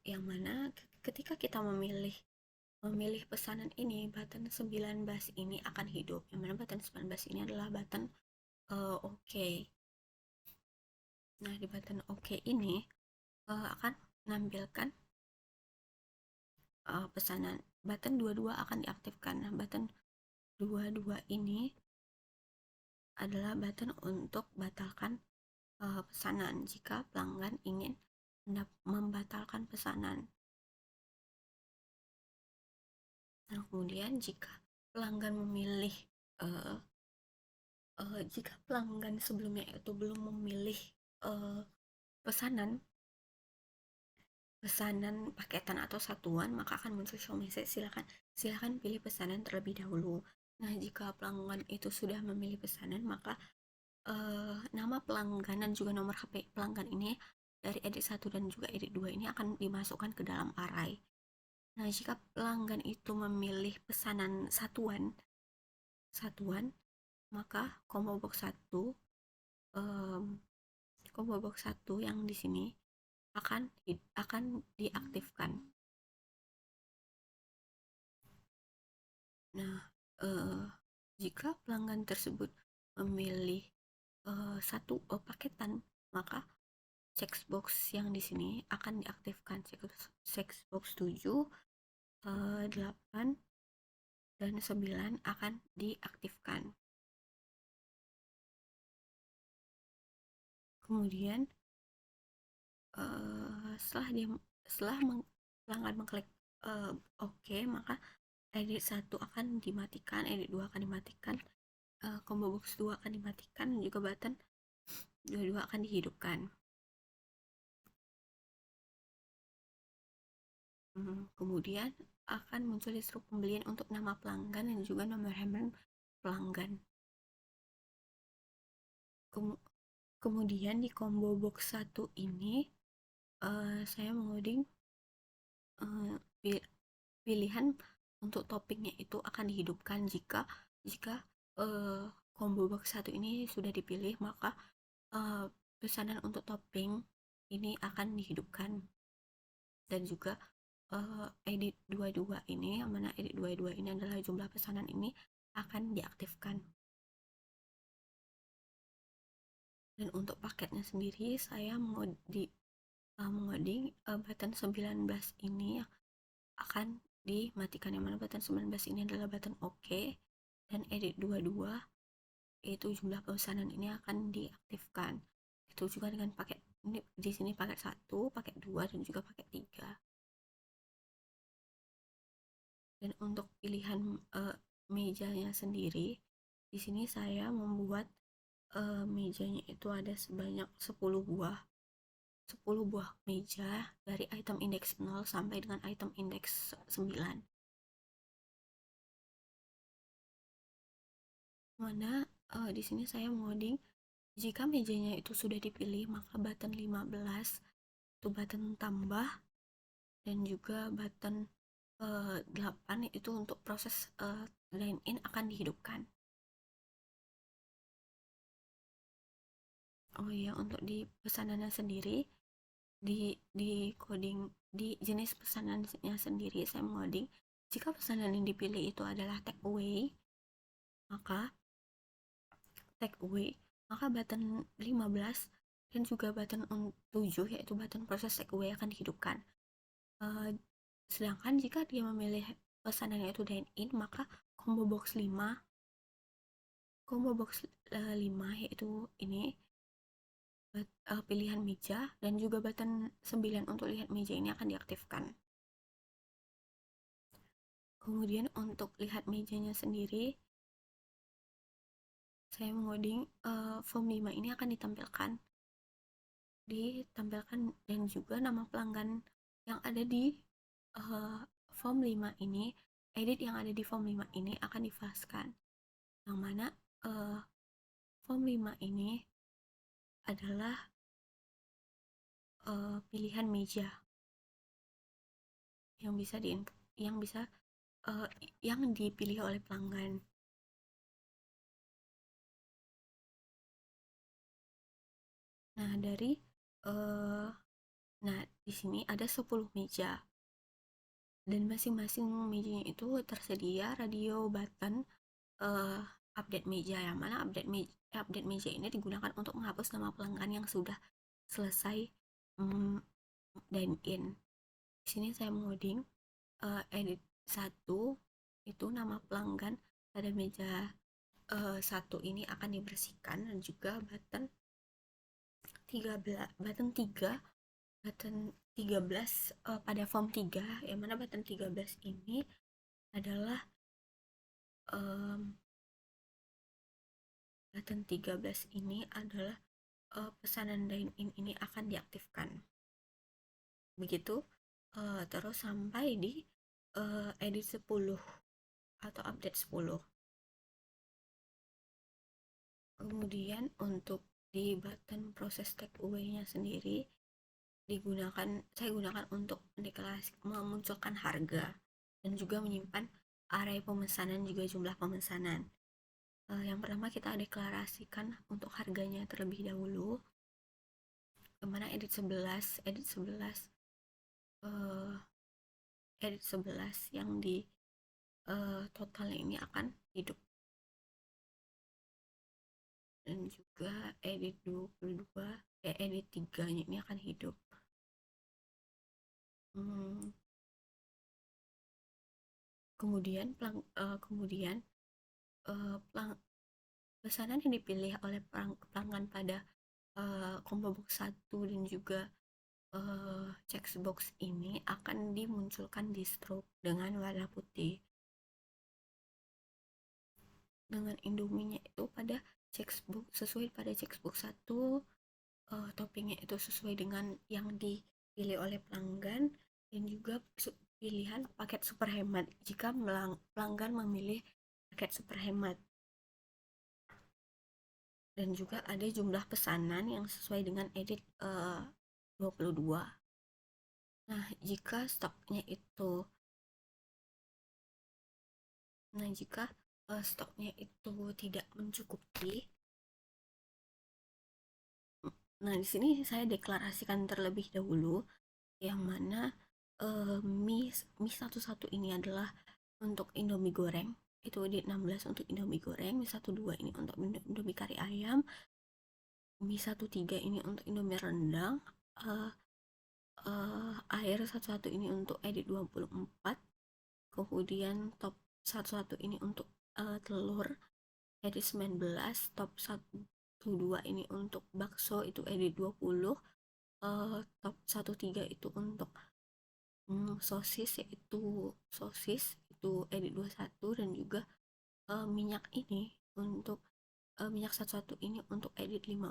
Yang mana ketika kita memilih pesanan ini, button 19 ini akan hidup, yang mana button 19 ini adalah button OK. Nah, di button OK ini akan menampilkan pesanan. Button 22 akan diaktifkan. Nah, button 22 ini adalah button untuk batalkan pesanan jika pelanggan ingin membatalkan pesanan. Nah, kemudian uh, jika pelanggan sebelumnya itu belum memilih uh, pesanan pesanan paketan atau satuan, maka akan muncul show message, silakan pilih pesanan terlebih dahulu. Nah, jika pelanggan itu sudah memilih pesanan, maka nama pelanggan dan juga nomor HP pelanggan ini dari edit 1 dan juga edit 2 ini akan dimasukkan ke dalam array. Nah, jika pelanggan itu memilih pesanan satuan, maka combo box 1 yang di sini akan diaktifkan. Nah, jika pelanggan tersebut memilih satu paketan, maka checkbox yang di sini akan diaktifkan. Checkbox 7, 8, dan 9 akan diaktifkan. Kemudian setelah pelanggan mengklik oke, maka edit 1 akan dimatikan, edit 2 akan dimatikan, combo box 2 akan dimatikan, dan juga button 22 akan dihidupkan. Kemudian akan muncul distro pembelian untuk nama pelanggan dan juga nomor handphone pelanggan. Kemudian di combo box 1 ini saya mengoding pilihan untuk toppingnya itu akan dihidupkan. Jika combo box 1 ini sudah dipilih, maka pesanan untuk topping ini akan dihidupkan. Dan juga edit 22 ini, yang mana edit 22 ini adalah jumlah pesanan ini akan diaktifkan. Dan untuk paketnya sendiri saya mengoding button 19 ini akan dimatikan, yang mana button 19 ini adalah button OK, dan edit 22 yaitu jumlah pesanan ini akan diaktifkan. Itu juga dengan paket ini, di sini paket 1, paket 2, dan juga paket 3. Dan untuk pilihan mejanya sendiri, di sini saya membuat mejanya itu ada sebanyak 10 buah meja dari item indeks 0 sampai dengan item indeks 9. Mana di sini saya mengoding jika mejanya itu sudah dipilih, maka button 15 itu button tambah, dan juga button 8 itu untuk proses line in akan dihidupkan. Oh iya, untuk di pesanannya sendiri, di coding di jenis pesanannya sendiri, saya mengoding jika pesanan yang dipilih itu adalah take away, maka button 15 dan juga button 7 yaitu button proses take away akan dihidupkan. Sedangkan jika dia memilih pesanannya itu dine in, maka combo box 5 yaitu ini pilihan meja, dan juga button 9 untuk lihat meja ini akan diaktifkan. Kemudian untuk lihat mejanya sendiri, saya mengoding form 5 ini akan ditampilkan, dan juga nama pelanggan yang ada di form 5 ini, edit yang ada di form 5 ini akan difaskan, yang mana form 5 ini adalah pilihan meja yang dipilih oleh pelanggan. Nah, di sini ada 10 meja, dan masing-masing mejanya itu tersedia radio button update meja, yang mana update meja ini digunakan untuk menghapus nama pelanggan yang sudah selesai dine in. Di sini saya mengoding edit 1 itu nama pelanggan pada meja 1 ini akan dibersihkan, dan juga button 13 pada form 3, yang mana button 13 ini adalah button 13 ini adalah pesanan dine-in ini akan diaktifkan. Begitu terus sampai di edit 10 atau update 10. Kemudian untuk di button proses take away-nya sendiri saya gunakan untuk memunculkan harga dan juga menyimpan array pemesanan juga jumlah pemesanan. Yang pertama kita deklarasikan untuk harganya terlebih dahulu, kemana edit 11 yang di totalnya ini akan hidup, dan juga edit 22 edit 3 nya ini akan hidup. Kemudian pesanan yang dipilih oleh pelanggan pada combo box 1 dan juga checkbox ini akan dimunculkan di stroke dengan warna putih, dengan Indomie-nya itu pada checkbox sesuai pada checkbox 1, toppingnya itu sesuai dengan yang dipilih oleh pelanggan, dan juga pilihan paket super hemat jika pelanggan memilih paket super hemat, dan juga ada jumlah pesanan yang sesuai dengan edit 22. Nah, jika stoknya itu tidak mencukupi, nah di sini saya deklarasikan terlebih dahulu yang mana mie 11 ini adalah untuk Indomie goreng, itu di 16 untuk Indomie goreng, mie 12 ini untuk Indomie kari ayam, mie 13 ini untuk Indomie rendang, air 11 ini untuk edit 24, kemudian top 11 ini untuk telur edit 19, top 12 ini untuk bakso itu edit 20, top 13 itu untuk sosis itu edit 21, dan juga minyak ini untuk minyak 11 ini untuk edit 15.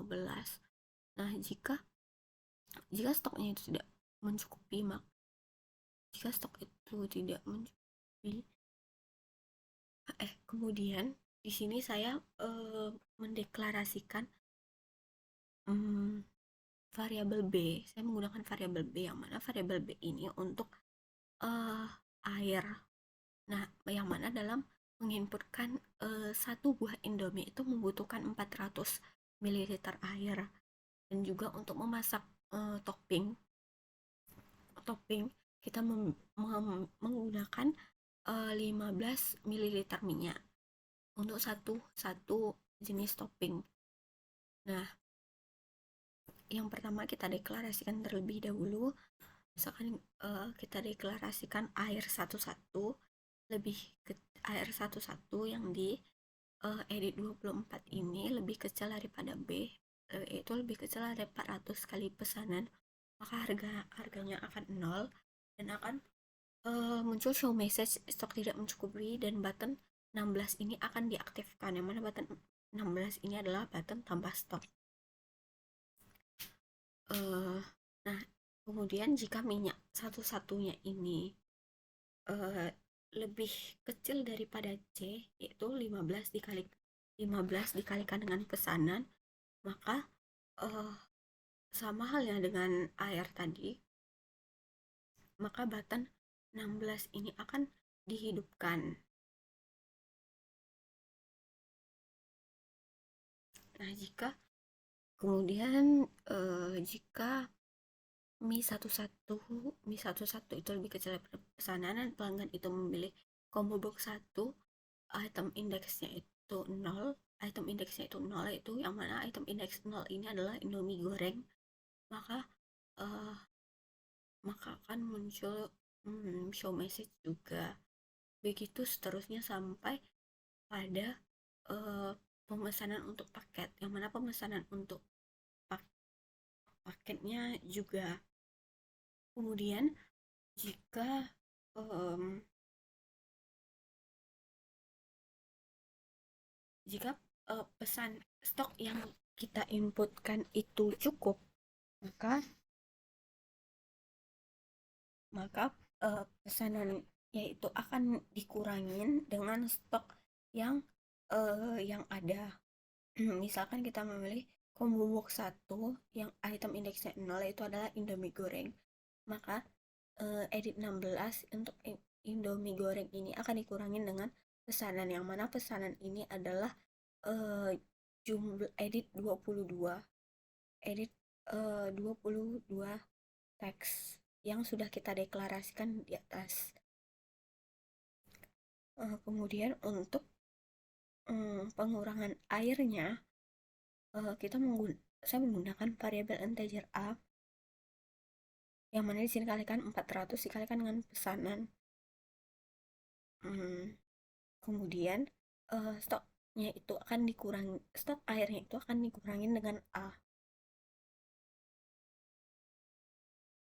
Nah, jika stoknya itu tidak mencukupi, kemudian di sini saya mendeklarasikan variabel B. Saya menggunakan variabel B, yang mana variabel B ini untuk air. Nah, yang mana dalam menginputkan satu buah Indomie itu membutuhkan 400 ml air, dan juga untuk memasak topping kita menggunakan 15 ml minyak untuk satu jenis topping. Nah, yang pertama kita deklarasikan terlebih dahulu, misalkan kita deklarasikan air 11 lebih ke air 11 yang di edit 24 ini lebih kecil daripada B, itu lebih kecil dari 400 kali pesanan, maka harganya akan 0 dan akan muncul show message stok tidak mencukupi, dan button 16 ini akan diaktifkan, yang mana button 16 ini adalah button tambah stok. Nah, kemudian jika minyak satu-satunya ini lebih kecil daripada C, yaitu 15 dikalikan dengan pesanan, maka sama halnya dengan air tadi, maka button 16 ini akan dihidupkan. Nah, jika mie 11 itu lebih kecil daripada pesanan dan pelanggan itu memilih combo box 1, item indeksnya itu 0, itu yang mana item indeks 0 ini adalah Indomie goreng, maka akan muncul show message juga. Begitu seterusnya sampai pada pemesanan untuk paket, yang mana pemesanan untuk paketnya juga. Kemudian jika Jika pesan stok yang kita inputkan itu cukup, maka maka pesanan yaitu akan dikurangin dengan stok yang ada. Misalkan kita memilih combo box 1 yang item indeksnya 0 itu adalah Indomie goreng, maka edit 16 untuk Indomie goreng ini akan dikurangin dengan pesanan, yang mana pesanan ini adalah jumlah edit 22, edit 22 teks yang sudah kita deklarasikan di atas. Kemudian untuk pengurangan airnya, saya menggunakan variabel integer a, yang mana di sini kalikan 400 dikalikan dengan pesanan. Kemudian stoknya itu akan dikurangi, stok airnya itu akan dikurangin dengan a.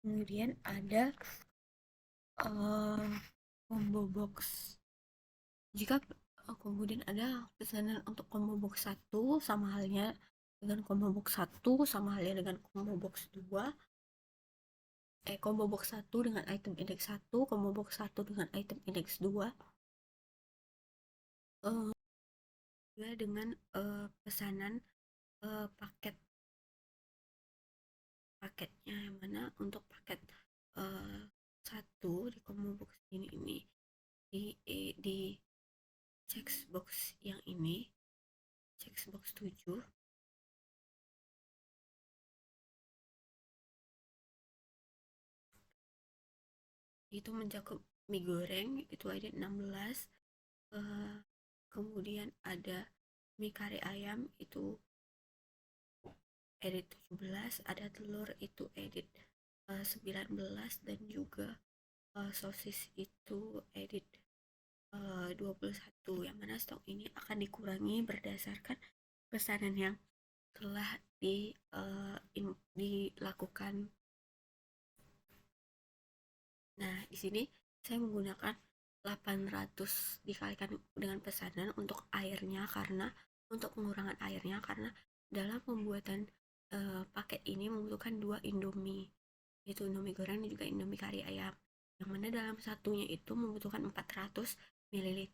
Kemudian ada combo box. Jika kemudian ada pesanan untuk combo box 1 sama halnya dengan combo box 1 sama halnya dengan combo box 2. Combo box 1 dengan item index 1, combo box 1 dengan item index 2. Juga dengan pesanan paketnya, yang mana untuk paket 1 di combo box ini di checkbox yang ini, checkbox 7, itu mencakup mie goreng itu ada 16, kemudian ada mie kari ayam itu edit 17, ada telur itu edit 19, dan juga sosis itu edit 21, yang mana stok ini akan dikurangi berdasarkan pesanan yang telah dilakukan. Nah, di sini saya menggunakan 800 dikalikan dengan pesanan untuk airnya, karena untuk pengurangan airnya karena dalam pembuatan paket ini membutuhkan 2 Indomie, yaitu Indomie goreng dan juga Indomie kari ayam, yang mana dalam satunya itu membutuhkan 400 ml.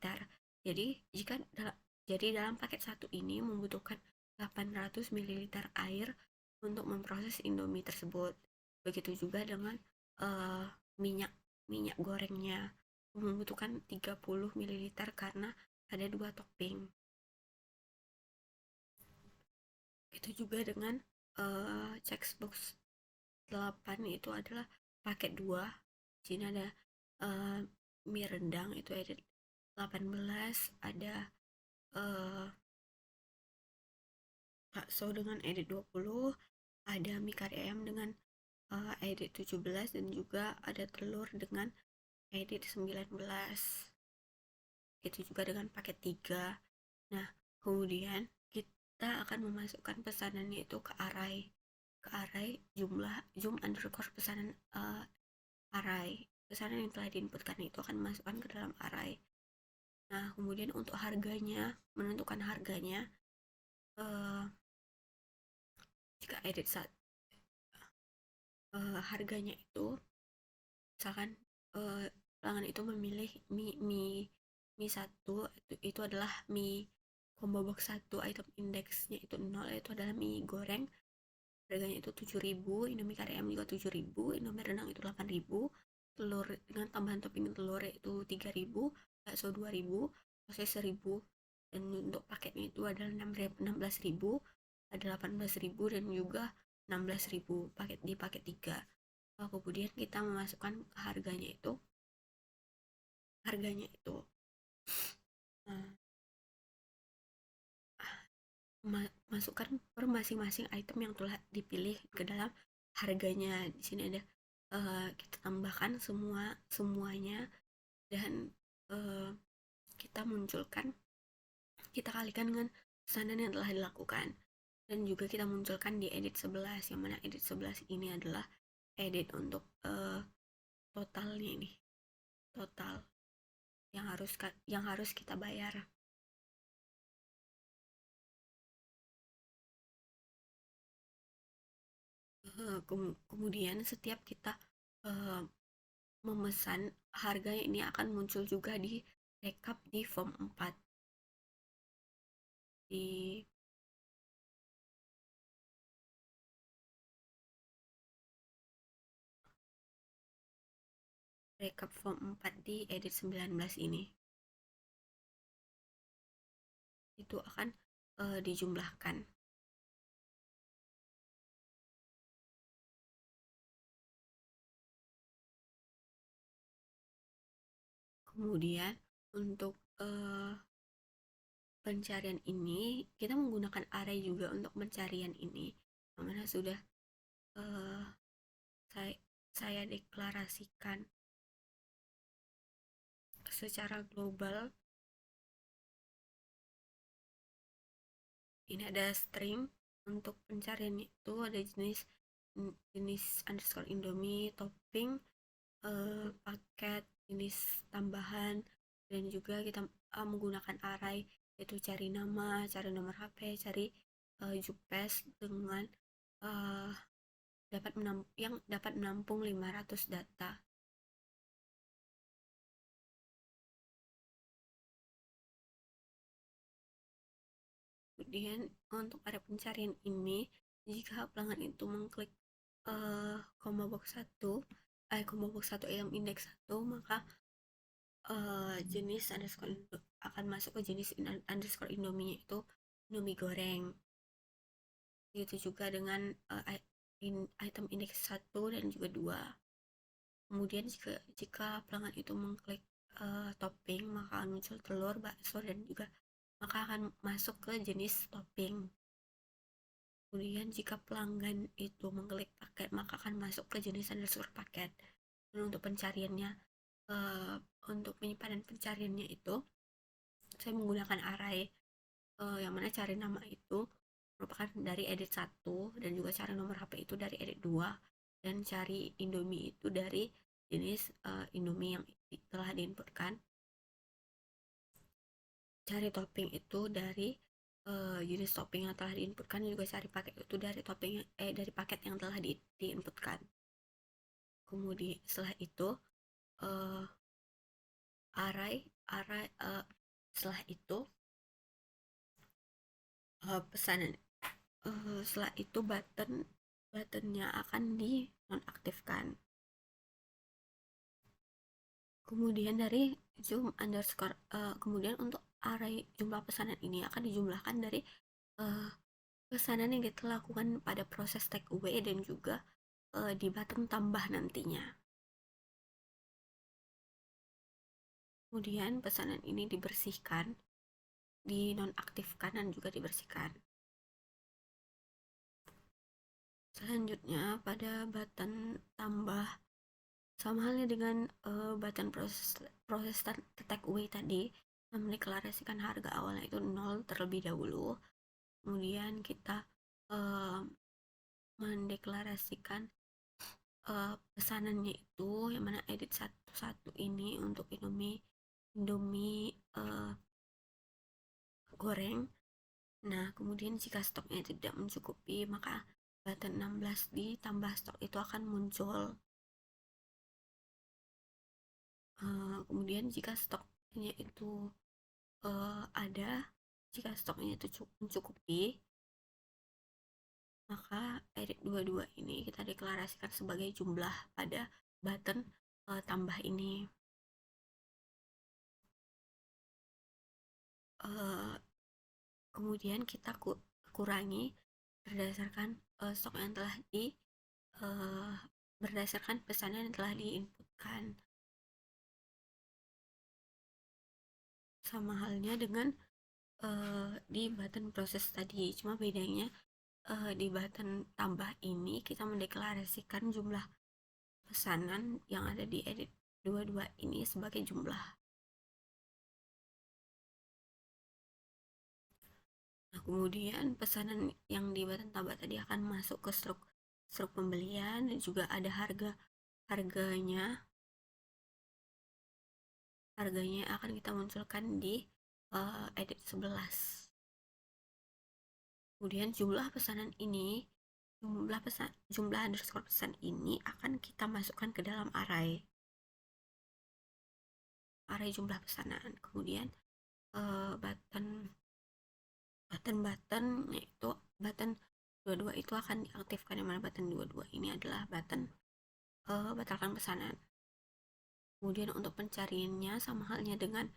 Jadi dalam paket satu ini membutuhkan 800 ml air untuk memproses Indomie tersebut. Begitu juga dengan minyak gorengnya membutuhkan 30 ml karena ada 2 topping. Itu juga dengan checkbox 8 itu adalah paket 2. Di sini ada mie rendang itu ada 18, ada bakso dengan edit 20, ada mie kari ayam dengan edit 17, dan juga ada telur dengan edit 19. Itu juga dengan paket 3. Nah, kemudian kita akan memasukkan pesanannya itu ke array jumlah_underscore pesanan array. Pesanan yang telah diinputkan itu akan dimasukkan ke dalam array. Nah, kemudian untuk menentukan harganya, jika edit harganya itu, misalkan pelanggan itu memilih mie 1, itu adalah mie combo box 1, item indeksnya itu 0, itu adalah mie goreng, harganya itu 7.000, Indomie kari ayam juga 7.000, Indomie rendang itu 8.000, telur dengan tambahan topping telur itu 3.000, bakso 2.000, sosis 1.000, dan untuk paketnya itu adalah 16.000, ada 18.000 dan juga 16.000 di paket 3. Kemudian kita memasukkan harganya itu masukkan per masing-masing item yang telah dipilih ke dalam harganya. Di sini ada kita tambahkan semuanya, dan kita kalikan dengan pesanan yang telah dilakukan, dan juga kita munculkan di edit 11, yang mana edit 11 ini adalah edit untuk totalnya ini, total yang harus kita bayar. Kemudian setiap kita uh, memesan, harganya ini akan muncul juga di rekap di form 4 di rekap form 4 di edit 19 ini. Itu akan dijumlahkan. Kemudian untuk pencarian ini kita menggunakan array juga untuk pencarian ini, yang mana sudah uh, saya deklarasikan secara global. Ini ada string untuk pencarian, itu ada jenis underscore indomie, topping, paket, jenis tambahan, dan juga kita menggunakan array, yaitu cari nama, cari nomor HP, cari jupes dengan yang dapat menampung 500 data. Kemudian untuk area pencarian ini, jika pelanggan itu mengklik combo box 1 item index 1, maka jenis underscore akan masuk ke jenis underscore indomie, itu indomie goreng. Begitu juga dengan item index 1 dan juga 2. Kemudian jika pelanggan itu mengklik topping, maka akan muncul telur, bakso, dan juga maka akan masuk ke jenis topping. Kemudian jika pelanggan itu mengklik paket, maka akan masuk ke jenis underscore paket. Dan untuk pencariannya, untuk penyimpanan pencariannya itu saya menggunakan array, yang mana cari nama itu merupakan dari edit 1, dan juga cari nomor HP itu dari edit 2, dan cari indomie itu dari jenis indomie yang telah diinputkan. Cari topping itu dari jenis topping yang telah diinputkan, juga cari paket itu dari dari paket yang telah diinputkan. Kemudian setelah itu array setelah itu pesanan, setelah itu buttonnya akan dinonaktifkan. Kemudian dari zoom underscore kemudian untuk array jumlah pesanan ini akan dijumlahkan dari pesanan yang kita lakukan pada proses take away dan juga di button tambah nantinya. Kemudian pesanan ini dibersihkan, dinonaktifkan, dan juga dibersihkan. Selanjutnya pada button tambah, sama halnya dengan button proses take away tadi, mendeklarasikan harga awalnya itu 0 terlebih dahulu. Kemudian kita mendeklarasikan pesanannya itu, yang mana edit 1 ini untuk indomie goreng. Nah, kemudian jika stoknya tidak mencukupi, maka button 16 ditambah stok itu akan muncul. Kemudian jika stoknya itu jika stoknya itu mencukupi, maka edit 22 ini kita deklarasikan sebagai jumlah pada button tambah ini. Kemudian kita kurangi berdasarkan stok yang telah berdasarkan pesanan yang telah diinputkan. Sama halnya dengan di button proses tadi, cuma bedanya di button tambah ini kita mendeklarasikan jumlah pesanan yang ada di edit 22 ini sebagai jumlah. Nah, kemudian pesanan yang di button tambah tadi akan masuk ke struk pembelian, dan juga ada harganya akan kita munculkan di edit 11. Kemudian jumlah pesanan ini jumlah underscore pesan ini akan kita masukkan ke dalam array jumlah pesanan. Kemudian button yaitu button 22 itu akan diaktifkan, yang mana button 22 ini adalah button batalkan pesanan. Kemudian untuk pencariannya sama halnya dengan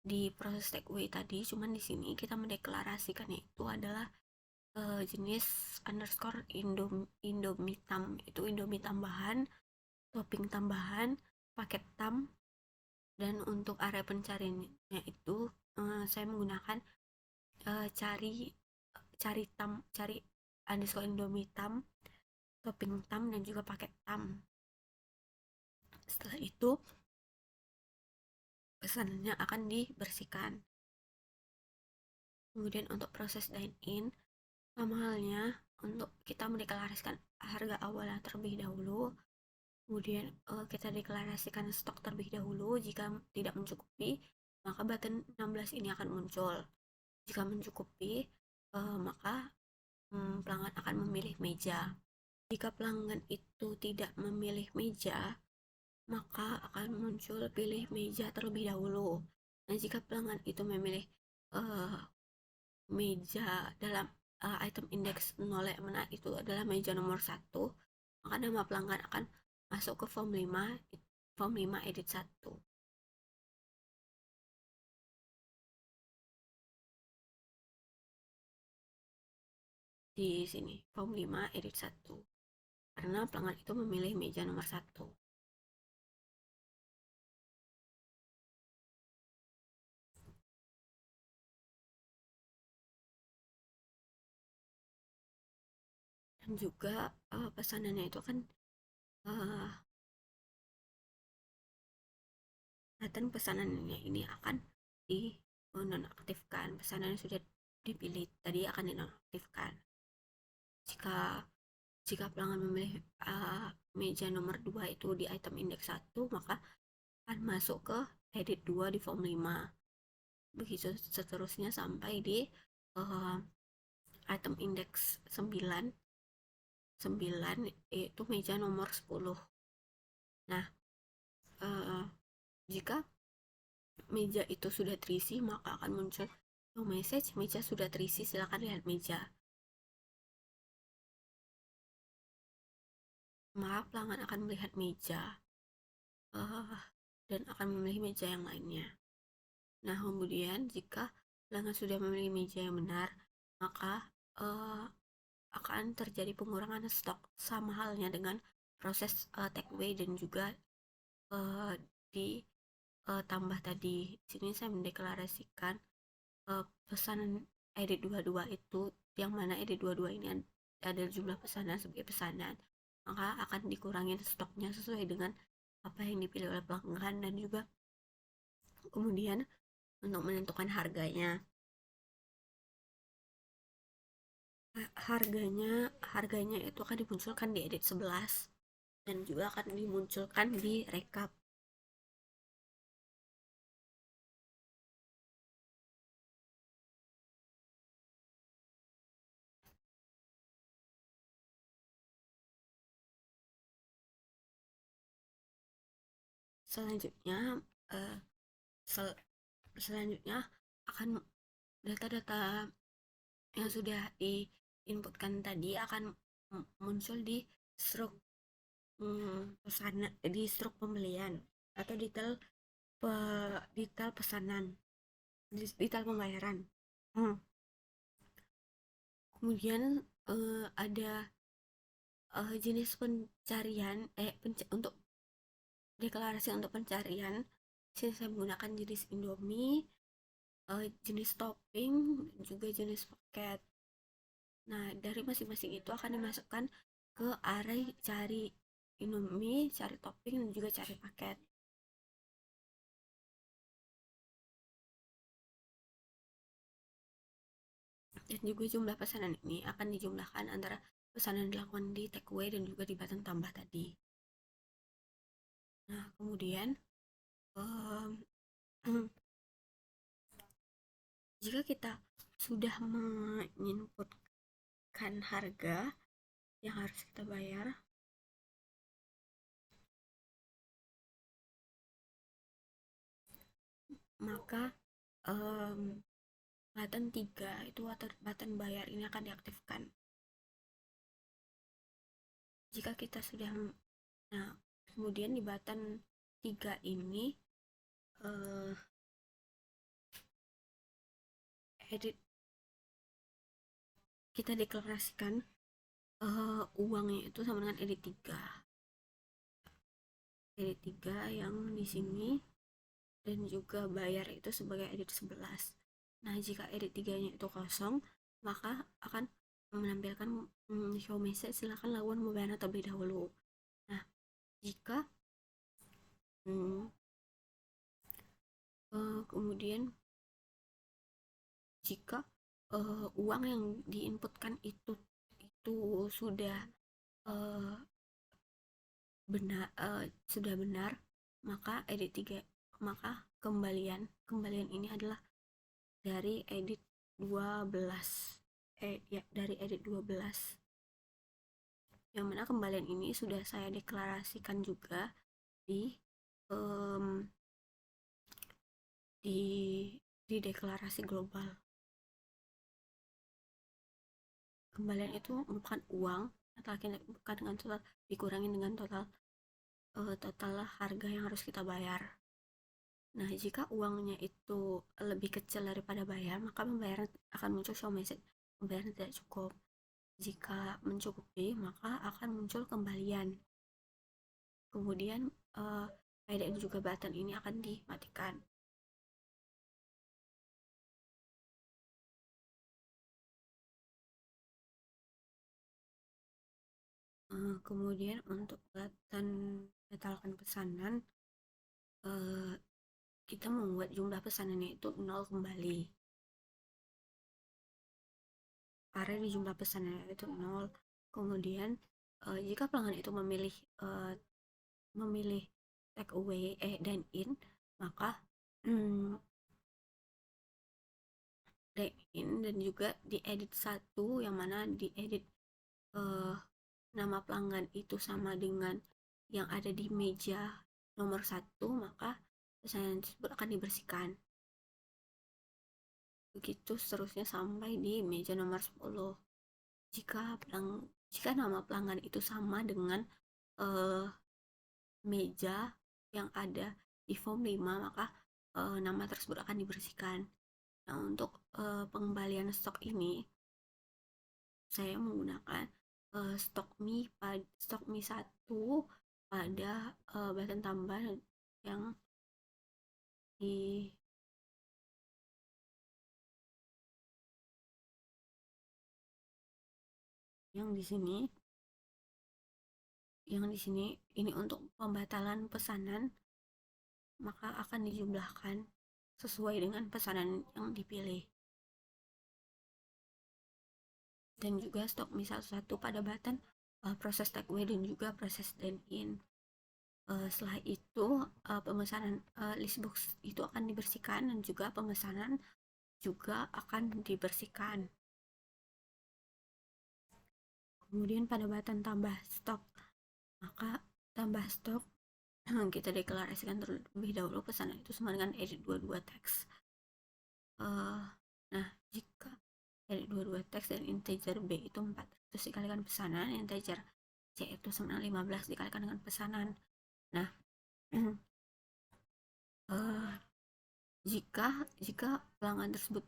di proses takeaway tadi, cuman di sini kita mendeklarasikan itu adalah jenis underscore Indomie tam, itu Indomie tambahan, topping tambahan, paket tam. Dan untuk area pencariannya itu saya menggunakan cari underscore Indomie tam, topping tam, dan juga paket tam. Setelah itu pesanannya akan dibersihkan. Kemudian untuk proses dine in sama halnya, untuk kita mendeklarasikan harga awalnya terlebih dahulu. Kemudian kita deklarasikan stok terlebih dahulu. Jika tidak mencukupi, maka button 16 ini akan muncul. Jika mencukupi, maka pelanggan akan memilih meja. Jika pelanggan itu tidak memilih meja, maka akan muncul pilih meja terlebih dahulu. Nah, jika pelanggan itu memilih meja dalam item index 0, yang mana itu adalah meja nomor 1, maka nama pelanggan akan masuk ke form 5 edit 1. Di sini form 5 edit 1, karena pelanggan itu memilih meja nomor 1. Dan juga pesanannya itu kan button pesanannya ini akan di nonaktifkan. Pesanan yang sudah dipilih tadi akan dinonaktifkan. Jika pelanggan memilih meja nomor 2 itu di item index 1, maka akan masuk ke edit 2 di form 5. Begitu seterusnya sampai di item index 9 yaitu meja nomor 10. Nah, jika meja itu sudah terisi, maka akan muncul message meja sudah terisi, silakan lihat meja. Maka pelanggan akan melihat meja dan akan memilih meja yang lainnya. Nah, kemudian jika pelanggan sudah memilih meja yang benar, maka akan terjadi pengurangan stok, sama halnya dengan proses take away dan juga ditambah tadi. Di sini saya mendeklarasikan pesanan edit 22 itu, yang mana edit 22 ini ada jumlah pesanan sebagai pesanan, maka akan dikurangin stoknya sesuai dengan apa yang dipilih oleh pelanggan. Dan juga kemudian untuk menentukan harganya itu akan dimunculkan di edit 11 dan juga akan dimunculkan di recap. Selanjutnya akan data-data yang sudah diinputkan tadi akan muncul di struk pesanan, di struk pembelian atau detail pesanan, detail pembayaran. Kemudian ada jenis pencarian untuk deklarasi untuk pencarian. Sini saya menggunakan jenis Indomie, jenis topping, juga jenis paket. Nah, dari masing-masing itu akan dimasukkan ke array cari Indomie, cari topping, dan juga cari paket. Dan juga jumlah pesanan ini akan dijumlahkan antara pesanan yang dilakukan di takeaway dan juga di button tambah tadi. Nah, kemudian jika kita sudah menginput menginputkan harga yang harus kita bayar, maka button 3 itu button bayar ini akan diaktifkan. Jika kita sudah, nah kemudian di button 3 ini edit, kita deklarasikan uangnya itu sama dengan edit 3 yang di sini, dan juga bayar itu sebagai edit 11. Nah, jika edit 3-nya itu kosong, maka akan menampilkan show message silakan lakukan pembayaran terlebih dahulu. Nah, jika kemudian jika uang yang diinputkan itu sudah benar, maka edit 3, maka kembalian ini adalah dari edit 12, dari edit 12, yang mana kembalian ini sudah saya deklarasikan juga di deklarasi global. Kembalian itu merupakan uang atau bukan dengan total, dikurangi dengan total harga yang harus kita bayar. Nah, jika uangnya itu lebih kecil daripada bayar, maka pembayaran akan muncul show message pembayaran tidak cukup. Jika mencukupi, maka akan muncul kembalian. Kemudian dan juga button ini akan dimatikan. Kemudian untuk button batalkan pesanan, kita membuat jumlah pesanannya itu 0 kembali. Karena di jumlah pesanannya itu 0. Kemudian jika pelanggan itu memilih take away dine in, maka dine in dan juga diedit 1, yang mana diedit nama pelanggan itu sama dengan yang ada di meja nomor 1, maka pesanan tersebut akan dibersihkan. Begitu seterusnya sampai di meja nomor 10. Jika nama pelanggan itu sama dengan meja yang ada di form 5, maka nama tersebut akan dibersihkan. Nah, untuk pengembalian stok ini saya menggunakan stok mie 1 pada button tambah yang di sini ini untuk pembatalan pesanan, maka akan dijumlahkan sesuai dengan pesanan yang dipilih. Dan juga stok mie 1 pada button proses take away dan juga proses dine in. Setelah itu pemesanan list box itu akan dibersihkan dan juga pemesanan juga akan dibersihkan. Kemudian pada button tambah stok, maka tambah stok kita deklarasikan terlebih dahulu pesanan itu sama dengan edit 22 teks. Nah, jika edit 22 teks dan integer B itu 4 terus dikalikan pesanan, integer C itu sama dengan 15 dikalikan dengan pesanan. Nah, jika pelanggan tersebut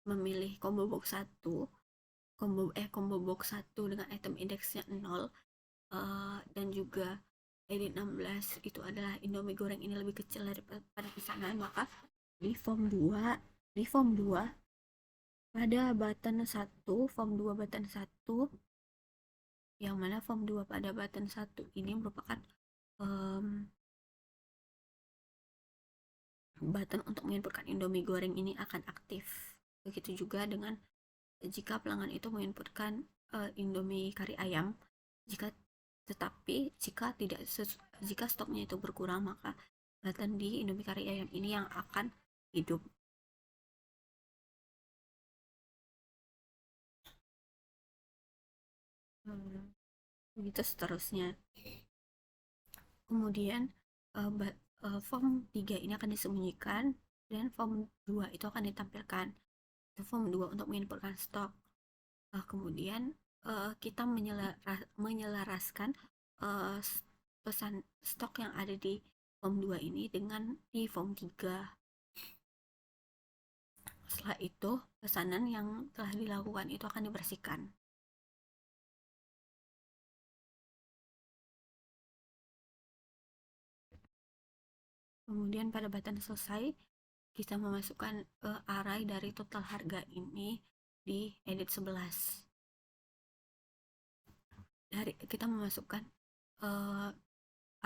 memilih combo box 1 dengan item indeksnya 0, dan juga edit 16 itu adalah Indomie goreng ini lebih kecil daripada pesanan, maka di form 2 pada button 1, form 2 button 1, yang mana form 2 pada button 1 ini merupakan button untuk menginputkan Indomie goreng ini akan aktif. Begitu juga dengan jika pelanggan itu menginputkan Indomie kari ayam, jika stoknya itu berkurang, maka button di Indomie kari ayam ini yang akan hidup. begitu seterusnya. Kemudian form 3 ini akan disembunyikan dan form 2 itu akan ditampilkan. Itu form 2 untuk menginputkan stok. Kemudian kita menyelaraskan uh, pesan stok yang ada di form 2 ini dengan di form 3. Setelah itu, pesanan yang telah dilakukan itu akan dibersihkan. Kemudian pada button selesai, kita memasukkan array dari total harga ini di edit 11. Kita memasukkan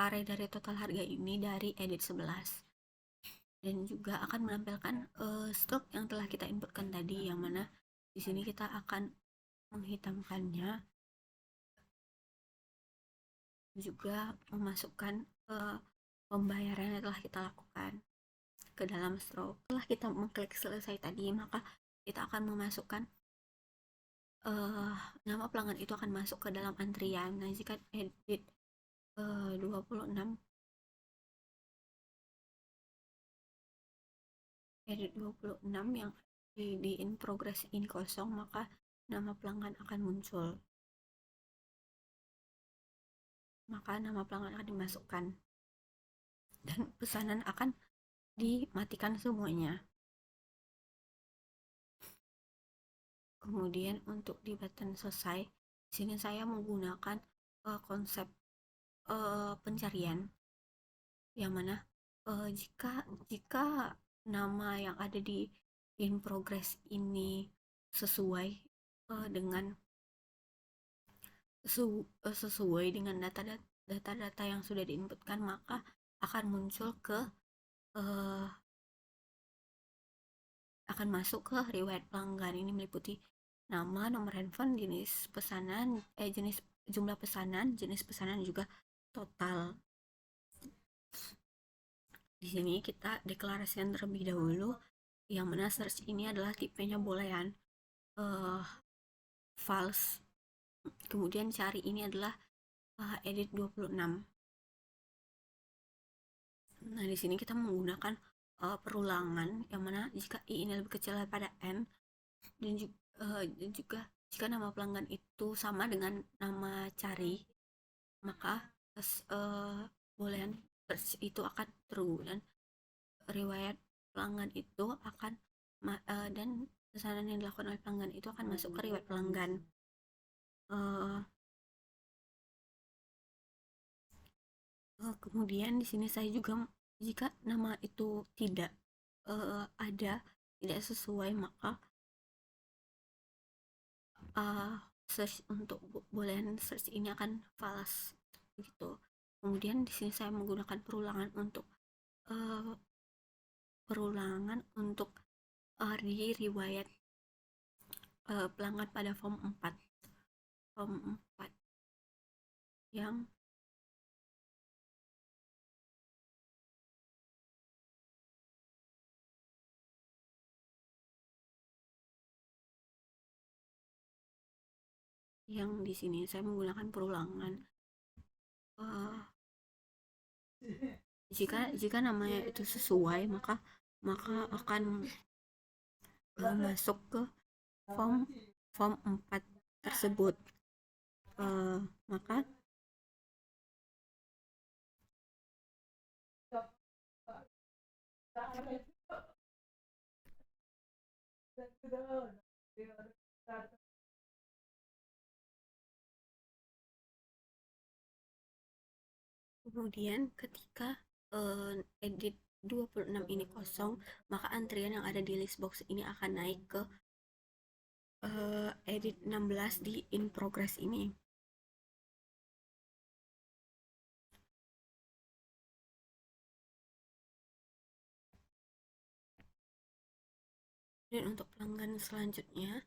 array dari total harga ini dari edit 11. Dan juga akan menampilkan stok yang telah kita inputkan tadi, yang mana di sini kita akan menghitamkannya, juga memasukkan pembayaran yang telah kita lakukan ke dalam stroke. Setelah kita mengklik selesai tadi, maka kita akan memasukkan nama pelanggan itu akan masuk ke dalam antrian. Nah, jika edit 26 yang di in progress ini kosong, maka nama pelanggan akan muncul. Maka nama pelanggan akan dimasukkan dan pesanan akan dimatikan semuanya. Kemudian untuk di button selesai, di sini saya menggunakan konsep pencarian, yang mana jika nama yang ada di in progress ini sesuai dengan data-data yang sudah diinputkan, maka akan muncul akan masuk ke riwayat pelanggan. Ini meliputi nama, nomor handphone, jenis pesanan, jumlah pesanan, jenis pesanan, juga total. Di sini kita deklarasikan terlebih dahulu, yang mana search ini adalah tipenya boolean false. Kemudian cari ini adalah edit 26. Nah, di sini kita menggunakan perulangan, yang mana jika i ini lebih kecil daripada n, dan juga jika nama pelanggan itu sama dengan nama cari, maka boolean search itu akan true, dan riwayat pelanggan itu akan dan pesanan yang dilakukan oleh pelanggan itu akan masuk ke riwayat pelanggan. Kemudian di sini saya juga, jika nama itu tidak tidak sesuai, maka search untuk boolean search ini akan false begitu. Kemudian di sini saya menggunakan perulangan untuk di riwayat pelanggan pada form 4 yang di sini saya menggunakan perulangan. Jika namanya itu sesuai, maka akan masuk ke form 4 tersebut. Maka kemudian ketika edit 26 ini kosong, maka antrian yang ada di list box ini akan naik ke edit 16 di in progress ini. Dan untuk pelanggan selanjutnya,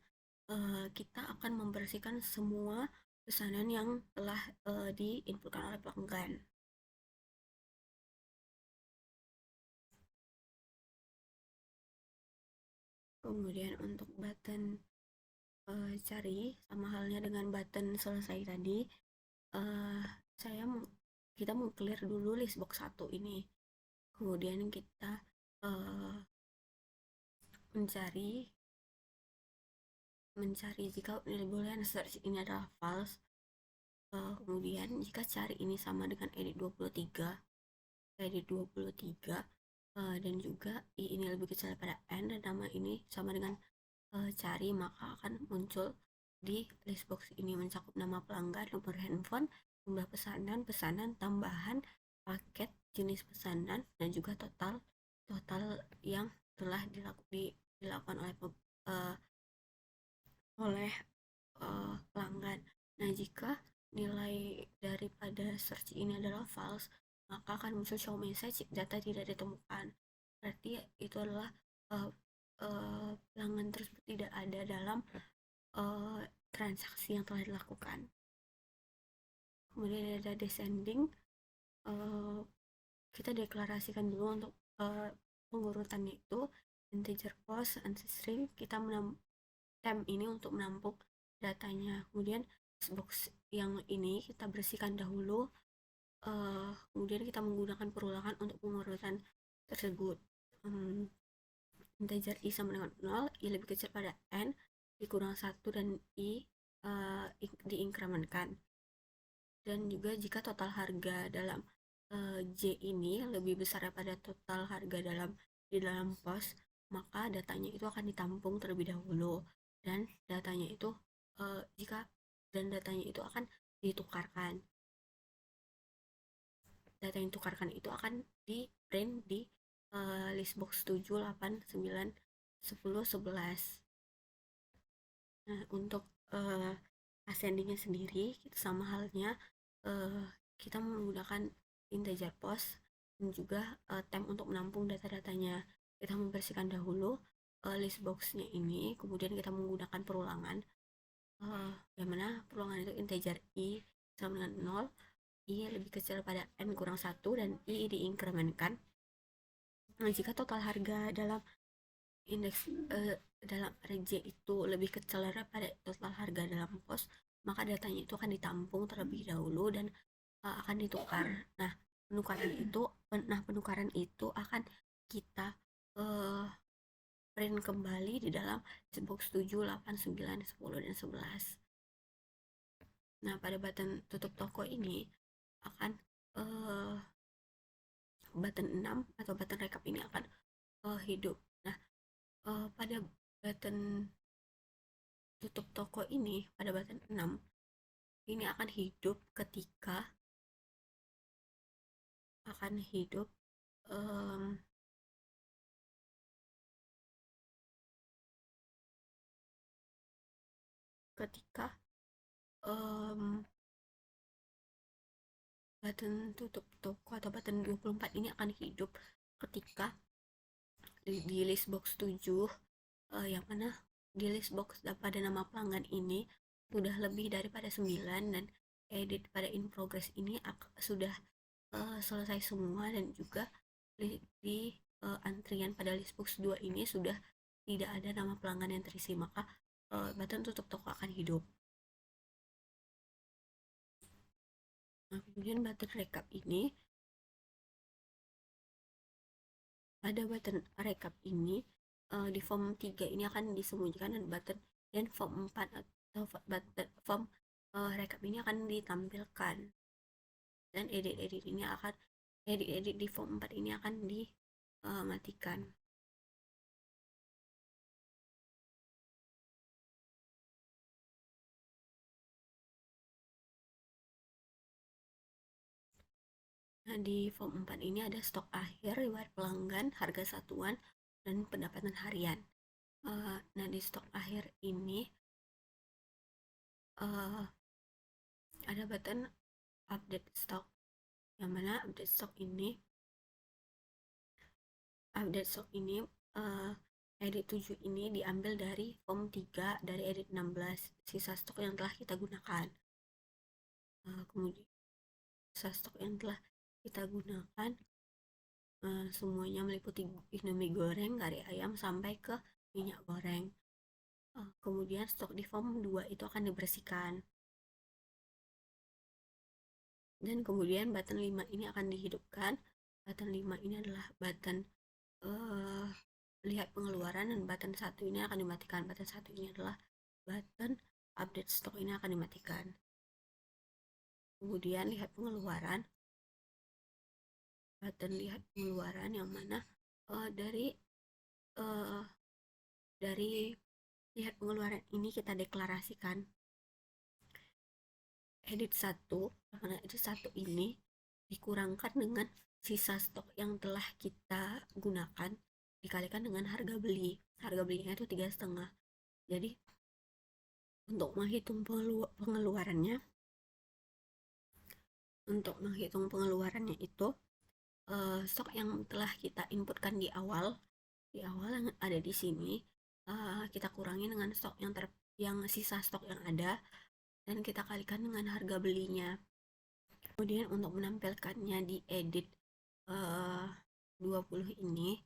kita akan membersihkan semua pesanan yang telah diinputkan oleh pelanggan. Kemudian untuk button cari sama halnya dengan button selesai tadi, eh saya kita mau clear dulu list box 1 ini. Kemudian kita eh, mencari mencari jika nilai boolean search ini adalah false. Kemudian jika cari ini sama dengan edit 23, dan juga i ini lebih kecil daripada n dan nama ini sama dengan cari, maka akan muncul di list box ini mencakup nama pelanggan, nomor handphone, jumlah pesanan, pesanan tambahan, paket, jenis pesanan, dan juga total total yang telah dilakukan uh, oleh pelanggan. Nah, jika nilai daripada search ini adalah false, maka akan muncul show message data tidak ditemukan. Berarti itu adalah uh, pelanggan tersebut tidak ada dalam transaksi yang telah dilakukan. Kemudian ada descending, uh, kita deklarasikan dulu untuk pengurutannya itu integer post, answer string, kita temp ini untuk menampung datanya. Kemudian box yang ini kita bersihkan dahulu, kemudian kita menggunakan perulangan untuk pengurutan tersebut. Integer i sama dengan 0, i lebih kecil pada n, dikurang 1 dan i diinkremenkan. Dan juga jika total harga dalam J ini lebih besar daripada total harga di dalam pos, maka datanya itu akan ditampung terlebih dahulu, dan datanya itu akan ditukarkan. Data yang ditukarkan itu akan di print di list box 7, 8, 9, 10, 11. Nah, untuk ascendingnya sendiri kita sama halnya, kita menggunakan integer post dan juga temp untuk menampung data-datanya. Kita membersihkan dahulu list boxnya ini, kemudian kita menggunakan perulangan, yang mana perulangan itu integer i sama dengan 0, i lebih kecil pada n kurang 1, dan i diinkremenkan. Nah, jika total harga dalam indeks dalam RJ itu lebih kecil daripada total harga dalam pos, maka datanya itu akan ditampung terlebih dahulu dan akan ditukar. Nah, penukaran itu akan kita print kembali di dalam box 7, 8, 9, 10, dan 11. Nah, pada button tutup toko ini akan button 6 atau button recap ini akan hidup. Nah, pada button tutup toko ini, pada button 6 ini akan hidup ketika button tutup toko atau button 24 ini akan hidup ketika di list box 7, yang mana di list box pada nama pelanggan ini sudah lebih daripada 9, dan edit pada in progress ini sudah selesai semua, dan juga di antrian pada list box 2 ini sudah tidak ada nama pelanggan yang terisi, maka button tutup toko akan hidup. Nah, kemudian button recap ini, pada button recap ini di form 3 ini akan disembunyikan, dan form 4 atau form recap ini akan ditampilkan, dan edit di form 4 ini akan dimatikan. Nah, di form 4 ini ada stok akhir, riwayat pelanggan, harga satuan, dan pendapatan harian. Nah, di stok akhir ini ada button update stock, yang mana update stock ini edit 7 ini diambil dari form 3 dari edit 16, sisa stok yang telah kita gunakan. Kemudian sisa stok yang telah kita gunakan semuanya meliputi Indomie goreng, kari ayam, sampai ke minyak goreng. Kemudian stok di form 2 itu akan dibersihkan. Dan kemudian button 5 ini akan dihidupkan. Button 5 ini adalah button uh, lihat pengeluaran, dan button 1 ini akan dimatikan. Button 1 ini adalah button update stok, ini akan dimatikan. Kemudian lihat pengeluaran. Button lihat pengeluaran yang mana dari lihat pengeluaran ini kita deklarasikan edit 1, karena edit 1 ini dikurangkan dengan sisa stok yang telah kita gunakan dikalikan dengan harga beli. Harga belinya itu 3,5. Jadi untuk menghitung pengeluarannya itu stok yang telah kita inputkan di awal yang ada di sini kita kurangi dengan stok yang sisa stok yang ada, dan kita kalikan dengan harga belinya. Kemudian untuk menampilkannya di edit 20 ini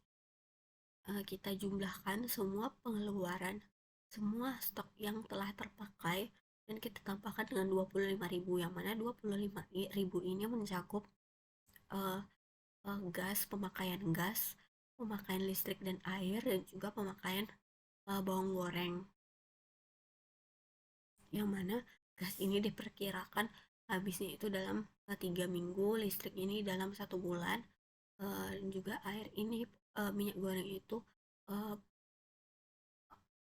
kita jumlahkan semua pengeluaran, semua stok yang telah terpakai, dan kita tambahkan dengan 25.000, yang mana 25.000 ini mencakup gas, pemakaian listrik dan air, dan juga pemakaian bawang goreng, yang mana gas ini diperkirakan habisnya itu dalam 3 minggu, listrik ini dalam 1 bulan, dan juga air ini, minyak goreng itu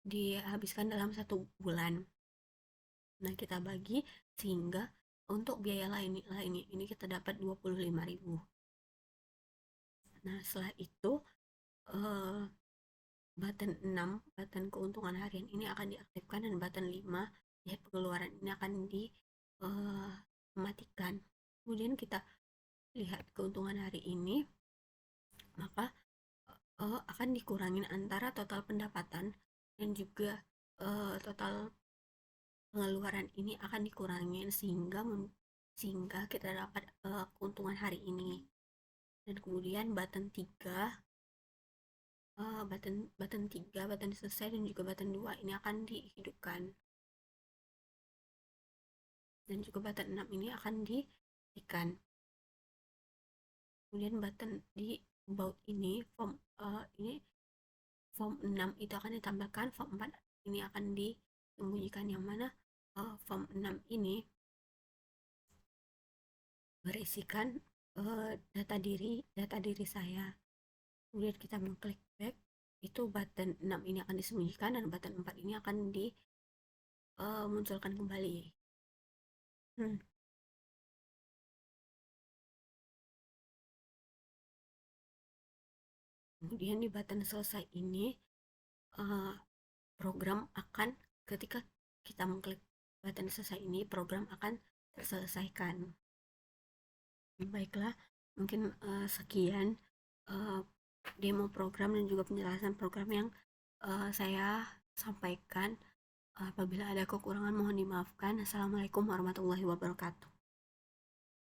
dihabiskan dalam 1 bulan. Nah, kita bagi sehingga untuk biaya lainnya ini kita dapat 25.000. Nah, setelah itu button 6, button keuntungan harian ini akan diaktifkan, dan button 5 lihat pengeluaran ini akan dimatikan. Kemudian kita lihat keuntungan hari ini, maka akan dikurangin antara total pendapatan dan juga total pengeluaran ini akan dikurangin sehingga kita dapat keuntungan hari ini. Dan kemudian button 3, button selesai, dan juga button 2 ini akan dihidupkan, dan juga button 6 ini akan dihentikan. Kemudian button di about ini form 6 itu akan ditambahkan, form 4 ini akan disembunyikan, yang mana form 6 ini berisikan data diri saya. Kemudian kita mengklik back, itu button 6 ini akan disembunyikan, dan button 4 ini akan dimunculkan kembali. Kemudian di button selesai ini program akan, ketika kita mengklik button selesai ini, program akan terselesaikan. Baiklah, mungkin sekian demo program dan juga penjelasan program yang saya sampaikan. Apabila ada kekurangan mohon dimaafkan. Assalamualaikum warahmatullahi wabarakatuh.